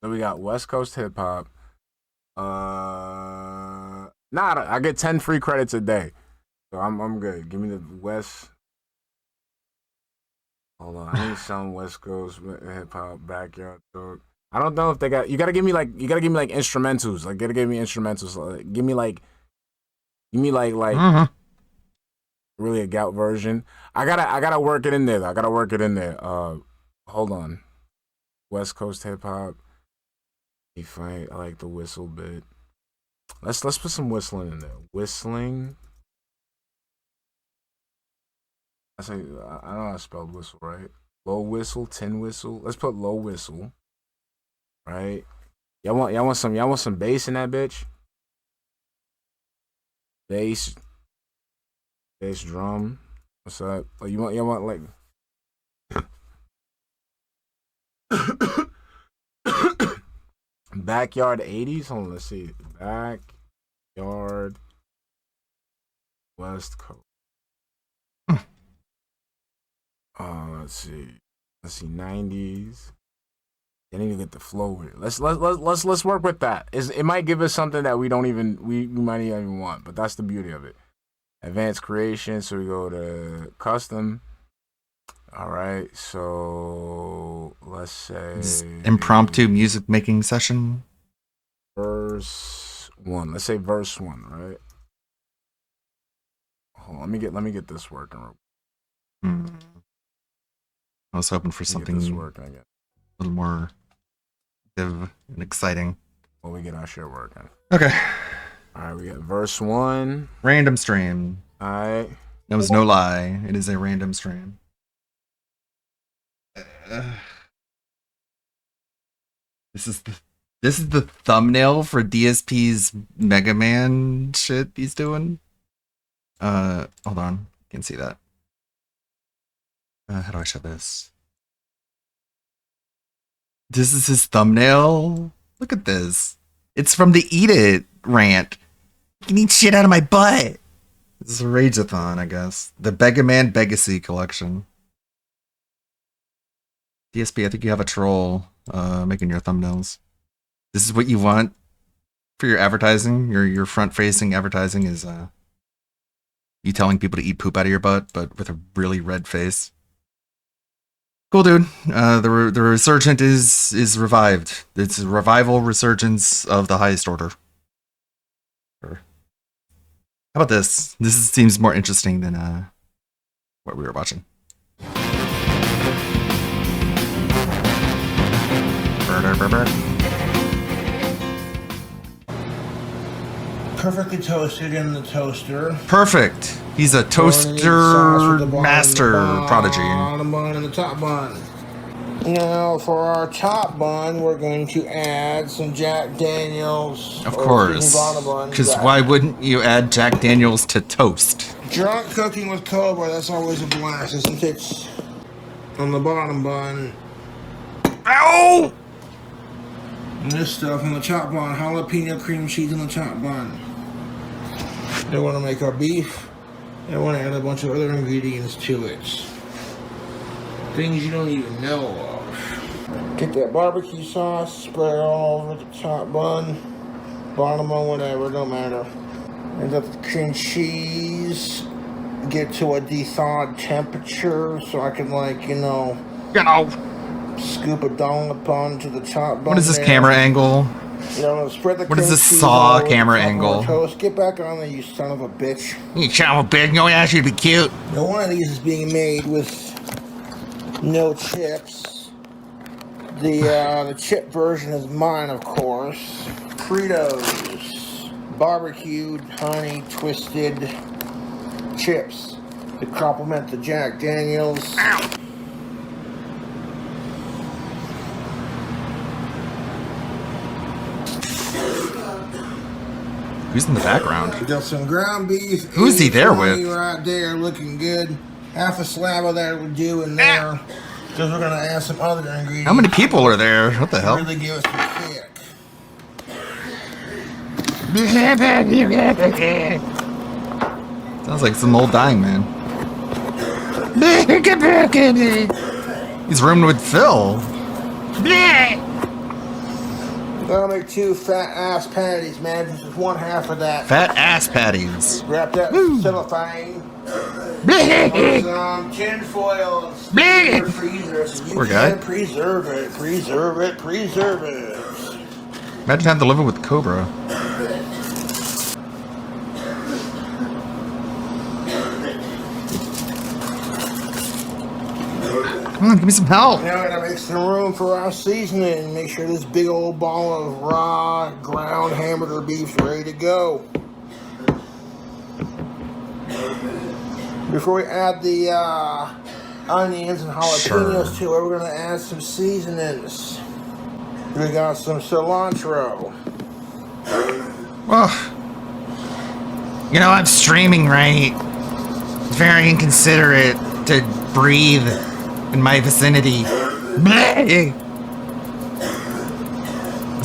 So we got West Coast hip hop. I get 10 free credits a day, so I'm good. Give me the West. Hold on, I need some West Coast hip hop backyard talk. I don't know if they got. You gotta give me like instrumentals. Like, gotta give me instrumentals. Like, give me like really a gout version. I gotta work it in there. Hold on. West Coast hip hop. I like the whistle bit. Let's put some whistling in there. Whistling. I know how to spell whistle, right? Low whistle, tin whistle. Let's put low whistle. Right? Y'all want some bass in that bitch? Bass drum. What's up? Oh, y'all want like Backyard 80s? Hold on, let's see. Backyard West Coast. Let's see. 90s. I need to get the flow here. Let's work with that. It might give us something that we might not even want, but that's the beauty of it. Advanced creation, so we go to custom. All right, so let's say impromptu music making session. Verse 1. Let's say verse 1, right? Hold on, let me get this working. I was hoping for something a little more and exciting. Well, we get our shit working. Okay. All right, we got verse 1. Random stream. All right. That was no lie. It is a random stream. This is the thumbnail for DSP's Mega Man shit he's doing. Hold on. Can't see that. How do I show this? This is his thumbnail. Look at this. It's from the Eat It rant. You can eat shit out of my butt. This is a Rageathon, I guess. The Mega Man Legacy collection. DSP, I think you have a troll making your thumbnails. This is what you want for your advertising. Your front-facing advertising is you telling people to eat poop out of your butt, but with a really red face. Cool, dude. The resurgent is revived. It's a revival resurgence of the highest order. How about this? This seems more interesting than what we were watching. Perfectly toasted in the toaster. Perfect. He's a toaster master prodigy. Bottom bun and the top bun. Now, for our top bun, we're going to add some Jack Daniels. Of course. Because why wouldn't you add Jack Daniels to toast? Drunk cooking with Cobra, that's always a blast, isn't it? On the bottom bun. Ow! And this stuff on the top bun. Jalapeno cream cheese on the top bun. Then want to make our beef. And I want to add a bunch of other ingredients to it. Things you don't even know of. Get that barbecue sauce, spread it all over the top bun, bottom bun, whatever, don't matter. And let the cream cheese get to a de-thawed temperature so I can, like, scoop a dollop onto the top bun. What is this camera angle? Spread the what is this saw camera angle? Toast. Get back on there, you son of a bitch. You son of a bitch, no one asked you to be cute. Now, one of these is being made with no chips. The chip version is mine, of course. Fritos, barbecued, honey, twisted chips to complement the Jack Daniels. Ow. Who's in the background? We got some ground beef. Who's he there with? Right there, looking good. Half a slab of that would do in there. Because we're going to add some other ingredients. How many people are there? What the hell? Really give us some kick. Sounds like some old dying man. He's roomed with Phil. I'll make 2 fat ass patties, man. Just one half of that. Fat ass patties. Wrap that in cellophane. Some tin foil. Poor guy. Preserve it. Imagine having to live with Cobra. Come on, give me some help. Now I gotta make some room for our seasoning. Make sure this big old ball of raw ground hamburger beef's ready to go. Before we add the onions and jalapenos to it, we're gonna add some seasonings. We got some cilantro. Well, I'm streaming, right? It's very inconsiderate to breathe in my vicinity.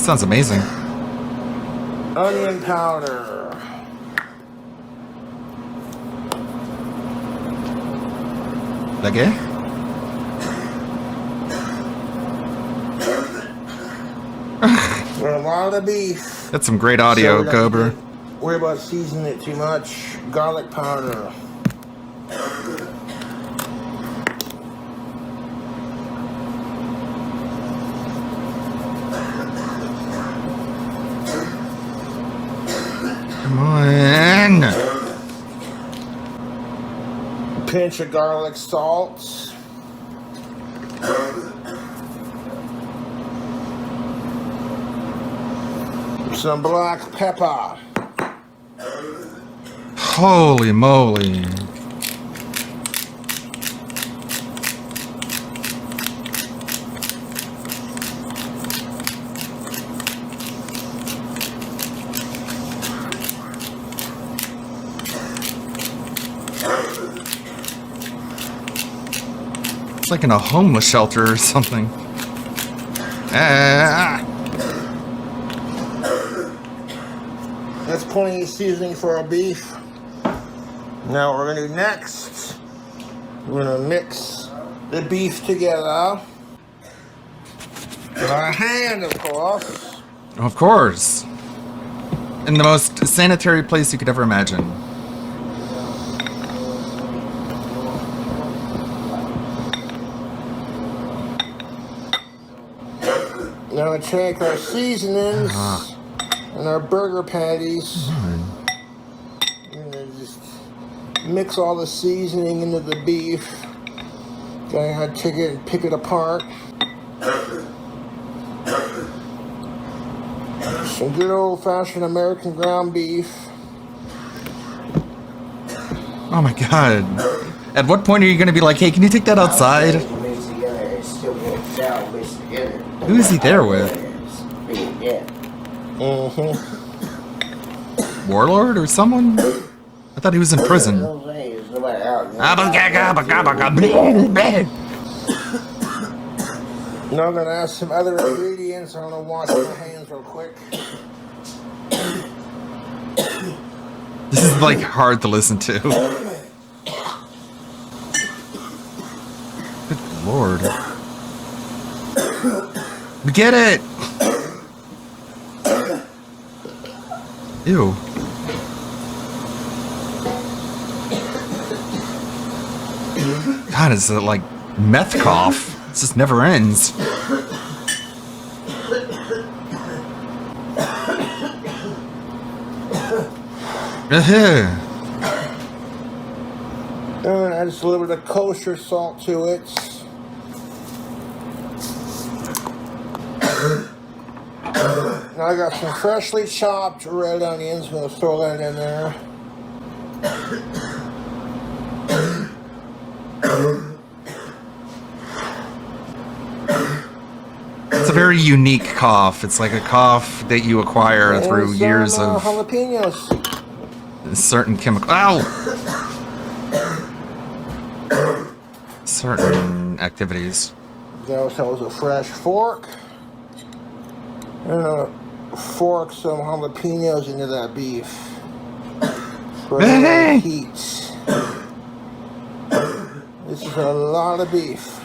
Sounds amazing. Onion powder. That gay? A lot of beef. That's some great audio, So Cobra. worry about seasoning it too much. Garlic powder. Come on. Pinch of garlic salt. Some black pepper. Holy moly. It's like in a homeless shelter or something. That's plenty of seasoning for our beef. Now what we're gonna do next, we're gonna mix the beef together. With our hand, of course. Of course. In the most sanitary place you could ever imagine. Now we take our seasonings and our burger patties. And then just mix all the seasoning into the beef. Gotta take it and pick it apart. Some good old-fashioned American ground beef. Oh my god. At what point are you gonna be like, hey, can you take that outside? Who is he there with? Warlord or someone? I thought he was in prison. Now I'm gonna add some other ingredients. I'm gonna wash my hands real quick. This is like hard to listen to. Good lord. We get it! Ew. God, is it like meth cough? It just never ends. And add just a little bit of kosher salt to it. Now I got some freshly chopped red onions. I'm gonna throw that in there. It's a very unique cough. It's like a cough that you acquire through years of jalapenos. certain chemical. Ow! Certain activities. That was a fresh fork. And fork some jalapenos into that beef. For the heat. This is a lot of beef.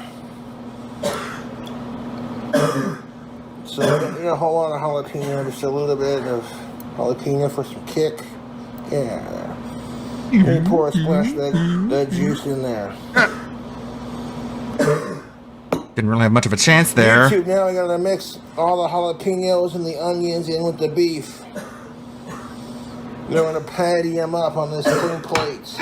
So a whole lot of jalapeno, just a little bit of jalapeno for some kick. Yeah. And pour a splash of that juice in there. Didn't really have much of a chance there. YouTube, now I gotta mix all the jalapenos and the onions in with the beef. They're gonna patty them up on this clean plate.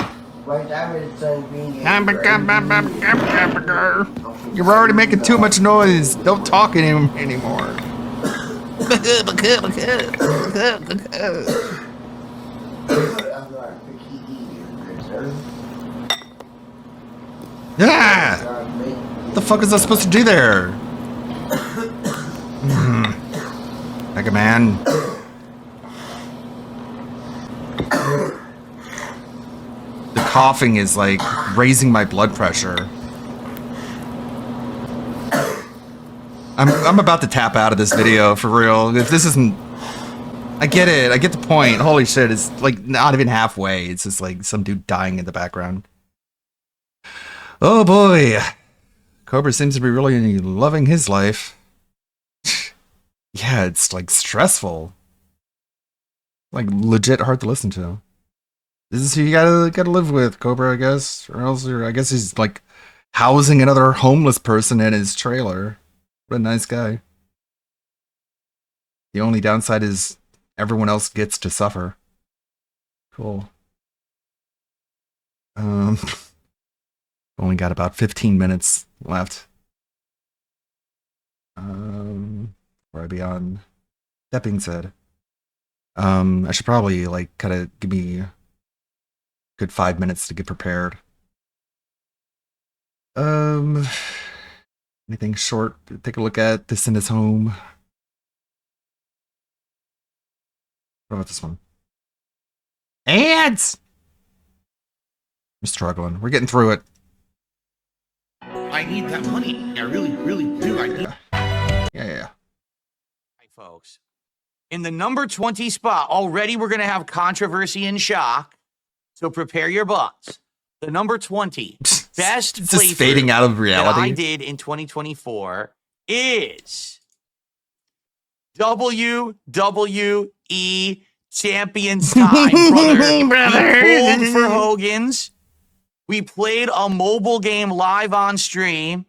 You're already making too much noise. Don't talk anymore. Yeah! What the fuck is I supposed to do there? Mega Man. The coughing is like raising my blood pressure. I'm about to tap out of this video for real. If this isn't, I get it. I get the point. Holy shit! It's like not even halfway. It's just like some dude dying in the background. Oh boy, Cobra seems to be really loving his life. Yeah, it's like stressful. Like legit hard to listen to. This is who you gotta live with, Cobra, I guess, or else I guess he's like housing another homeless person in his trailer. What a nice guy. The only downside is everyone else gets to suffer. Cool. Only got about 15 minutes left. Before I be on. That being said, I should probably like kind of give me a good 5 minutes to get prepared. Anything short to take a look at? This in his home. What about this one? Ads! I'm struggling. We're getting through it. I need that money. I really, really do. I need. Yeah. Hi, folks. In the number 20 spot, already we're going to have controversy and shock. So prepare your butts. The number 20 best It's just fading out of reality. that I did in 2024 is WWE Champions Time, brother. We pulled for Hogan's. We played a mobile game live on stream,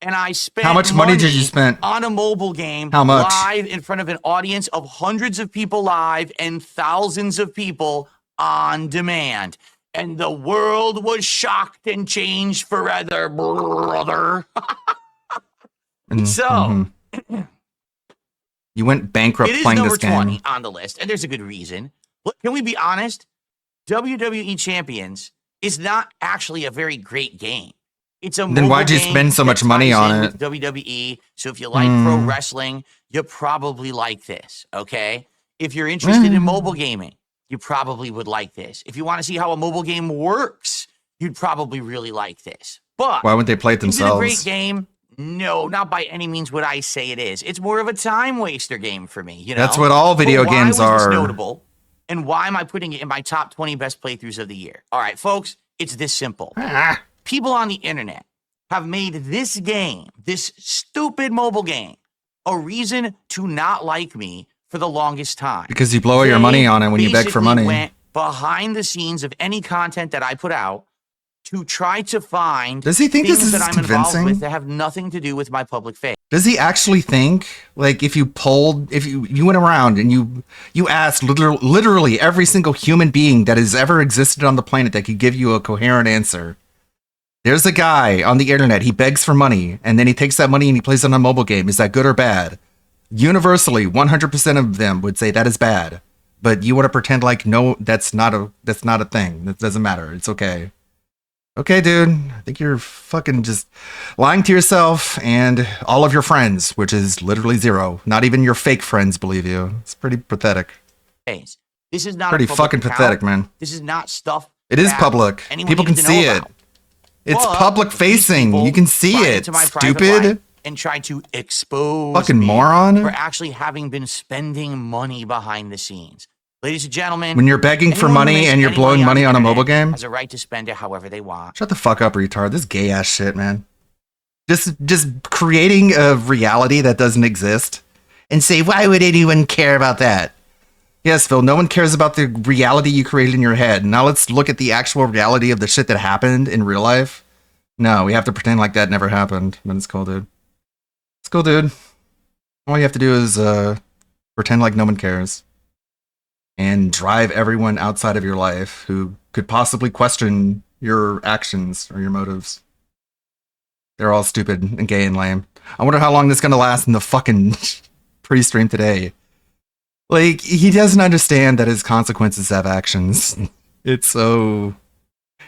and I spent How much money did you spend on a mobile game How much? live in front of an audience of hundreds of people live and thousands of people on demand. And the world was shocked and changed forever, brother. So, you went bankrupt it is playing number this game. 20 on the list, and there's a good reason. Look, can we be honest? WWE Champions is not actually a very great game. It's a Then mobile why'd you game spend so that much money ties on in it? with WWE. So if you like pro wrestling, you probably like this, okay? If you're interested in mobile gaming, you probably would like this. If you want to see how a mobile game works, you'd probably really like this. But Why wouldn't they play it is it a great themselves? game? No, not by any means would I say it is. It's more of a time waster game for me, you know? That's what all video But games why was are. this notable? And why am I putting it in my top 20 best playthroughs of the year? All right, folks, it's this simple. People on the internet have made this game, this stupid mobile game, a reason to not like me for the longest time. Because you blow your money on it when you beg for basically money. Went behind the scenes of any content that I put out to try to find Does he think this things is that I'm involved convincing? with that have nothing to do with my public face. Does he actually think, like, if you went around and you asked literally every single human being that has ever existed on the planet that could give you a coherent answer? There's a guy on the internet, he begs for money, and then he takes that money and he plays it on a mobile game. Is that good or bad? Universally, 100% of them would say that is bad. But you want to pretend like, no, that's not a thing. That doesn't matter. It's okay. Okay, dude. I think you're fucking just lying to yourself and all of your friends, which is literally zero. Not even your fake friends believe you. It's pretty pathetic. This is not Pretty a public fucking account. pathetic, man. This is not stuff. It is that public. anyone People can needs to see know it. about. It's But public these facing. people You can see pry it. into my private Stupid. life and try to expose Fucking me moron. for actually having been spending money behind the scenes. Ladies and gentlemen, When you're begging for anyone who money makes and you're any blowing money on a the mobile internet game? has a right to spend it however they want. Shut the fuck up, retard. This gay ass shit, man. Just creating a reality that doesn't exist and say, why would anyone care about that? Yes, Phil, no one cares about the reality you created in your head. Now let's look at the actual reality of the shit that happened in real life. No, we have to pretend like that never happened. But it's cool, dude. It's cool, dude. All you have to do is pretend like no one cares. And drive everyone outside of your life who could possibly question your actions or your motives. They're all stupid and gay and lame. I wonder how long this is going to last in the fucking pre-stream today. Like, he doesn't understand that his consequences have actions. It's so...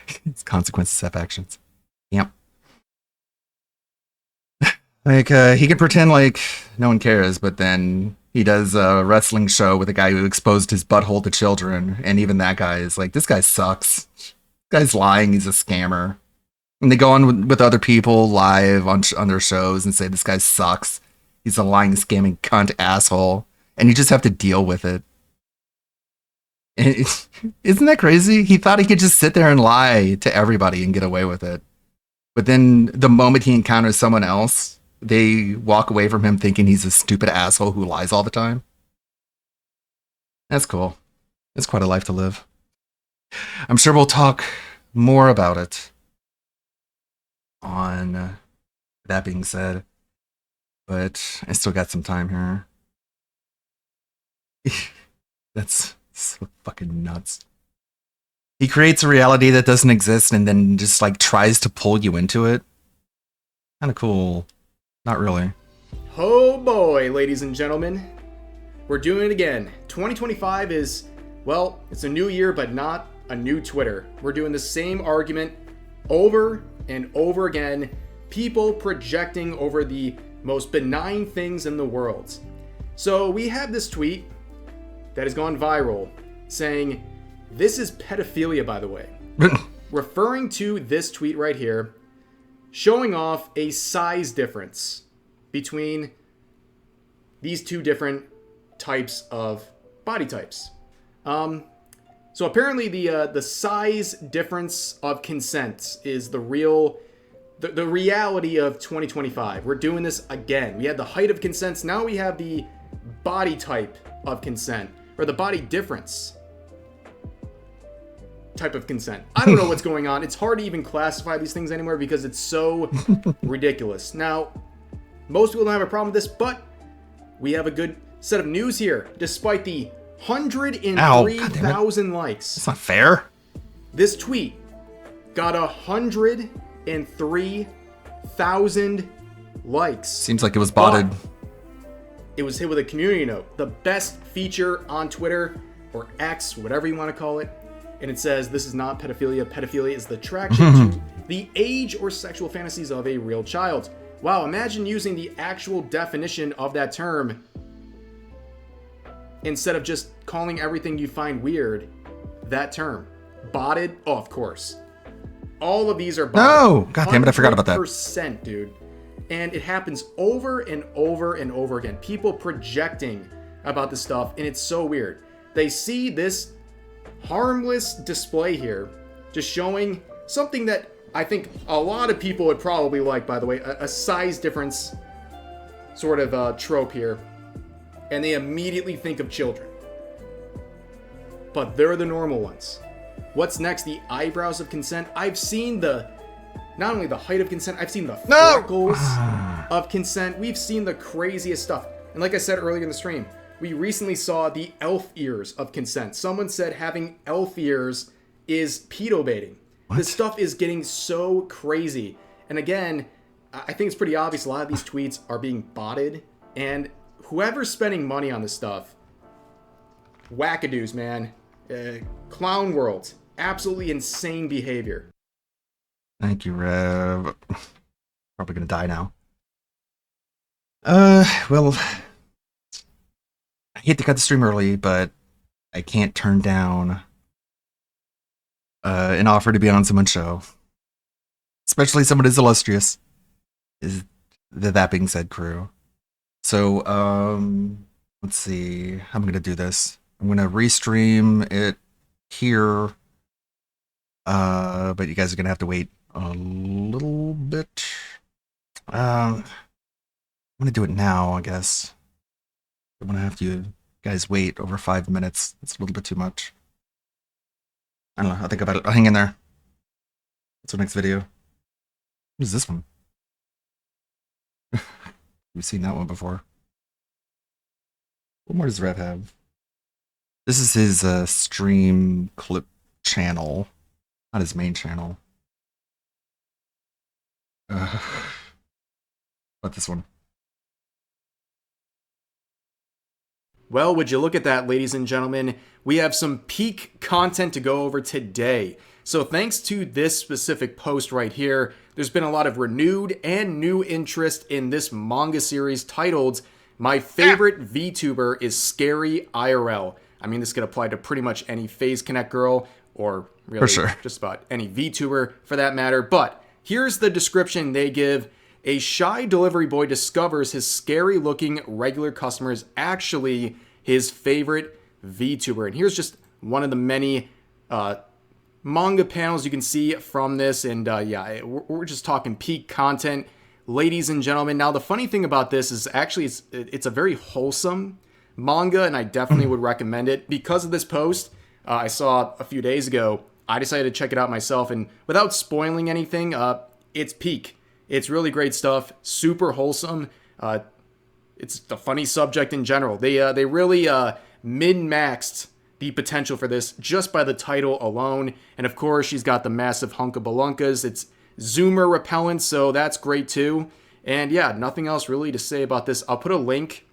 His consequences have actions. Yep. Like, he can pretend like no one cares, but then he does a wrestling show with a guy who exposed his butthole to children, and even that guy is like, this guy sucks. This guy's lying, he's a scammer. And they go on with other people live on their shows and say, this guy sucks. He's a lying, scamming cunt asshole. And you just have to deal with it. Isn't that crazy? He thought he could just sit there and lie to everybody and get away with it. But then the moment he encounters someone else, they walk away from him thinking he's a stupid asshole who lies all the time. That's cool. It's quite a life to live. I'm sure we'll talk more about it on that being said. But I still got some time here. That's so fucking nuts. He creates a reality that doesn't exist and then just like tries to pull you into it. Kind of cool. Not really. Oh boy, ladies and gentlemen. We're doing it again. 2025 is, well, it's a new year, but not a new Twitter. We're doing the same argument over and over again. People projecting over the most benign things in the world. So we have this tweet that has gone viral saying, "This is pedophilia, by the way." Referring to this tweet right here, showing off a size difference between these two different types of body types. So apparently the size difference of consent is the reality of 2025. We're doing this again. We had the height of consent. Now we have the body type of consent, or the body difference type of consent. I don't know what's going on. It's hard to even classify these things anymore because it's so ridiculous. Now, most people don't have a problem with this, but we have a good set of news here. Despite the 103,000 likes. That's not fair. This tweet got 103,000 likes. Seems like it was botted. But it was hit with a community note. The best feature on Twitter, or X, whatever you want to call it. And it says, "This is not pedophilia. Pedophilia is the attraction to the age or sexual fantasies of a real child." Wow, imagine using the actual definition of that term instead of just calling everything you find weird that term. Botted? Oh, of course. All of these are botted. No! God damn it, I forgot about that. 100%, dude. And it happens over and over and over again. People projecting about this stuff, and it's so weird. They see this harmless display here, just showing something that I think a lot of people would probably like, by the way, a size difference sort of trope here. And they immediately think of children. But they're the normal ones. What's next? The eyebrows of consent. I've seen not only the height of consent, I've seen the freckles of consent. We've seen the craziest stuff. And like I said earlier in the stream, we recently saw the elf ears of consent. Someone said having elf ears is pedo baiting. This stuff is getting so crazy. And again, I think it's pretty obvious a lot of these tweets are being botted. And whoever's spending money on this stuff, wackadoos, man. Clown world. Absolutely insane behavior. Thank you, Rev. Probably gonna die now. Well, I hate to cut the stream early, but I can't turn down an offer to be on someone's show. Especially someone as illustrious as the That Being Said crew. So, let's see how I'm gonna do this. I'm gonna restream it here, but you guys are gonna have to wait a little bit. I'm gonna do it now, I guess. I'm gonna have you guys wait over 5 minutes. That's a little bit too much. I don't know. I'll think about it. I'll hang in there. What's our next video? What is this one? We've seen that one before. What more does Rev have? This is his stream clip channel, not his main channel. But this one. Well, would you look at that, ladies and gentlemen? We have some peak content to go over today. So thanks to this specific post right here, there's been a lot of renewed and new interest in this manga series titled "My Favorite VTuber is Scary IRL." I mean, this could apply to pretty much any Phase Connect girl, or really For sure. just about any VTuber for that matter. But here's the description they give. A shy delivery boy discovers his scary-looking regular customer is actually his favorite VTuber. And here's just one of the many manga panels you can see from this. And yeah, we're just talking peak content, ladies and gentlemen. Now, the funny thing about this is actually it's a very wholesome manga, and I definitely would recommend it. Because of this post I saw a few days ago, I decided to check it out myself. And without spoiling anything, it's peak. It's really great stuff, super wholesome. It's a funny subject in general. They really min-maxed the potential for this just by the title alone. And of course, she's got the massive hunkabalunkas. It's zoomer repellent, so that's great too. And yeah, nothing else really to say about this. I'll put a link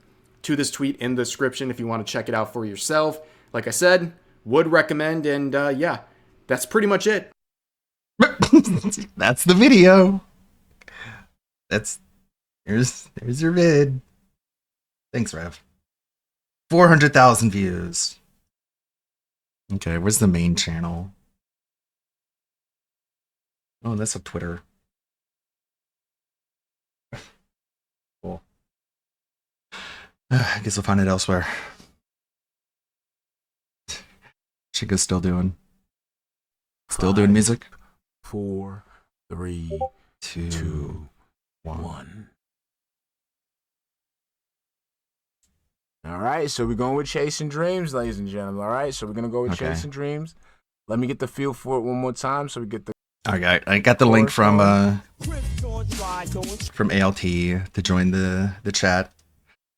to this tweet in the description if you want to check it out for yourself. Like I said, would recommend, and yeah, that's pretty much it. That's the video. There's your vid. Thanks, Rev. 400,000 views. Okay, where's the main channel? Oh, that's a Twitter. Cool. I guess I'll find it elsewhere. Chica's still doing music. 4, 3, 2, 1. All right, so we're going with Chasing Dreams, ladies and gentlemen. All right, so we're gonna go with Chasing Dreams. Let me get the feel for it one more time, so we get the. Okay, I got the link from ALT to join the chat.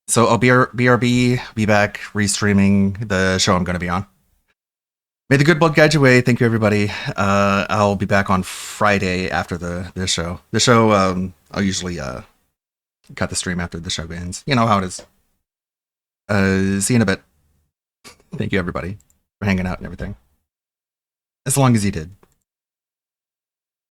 So I'll BRB be back restreaming the show I'm going to be on. May the good blood guide your way. Thank you, everybody. I'll be back on Friday after the show. The show I'll usually cut the stream after the show ends. You know how it is. See you in a bit. Thank you, everybody, for hanging out and everything. As long as you did.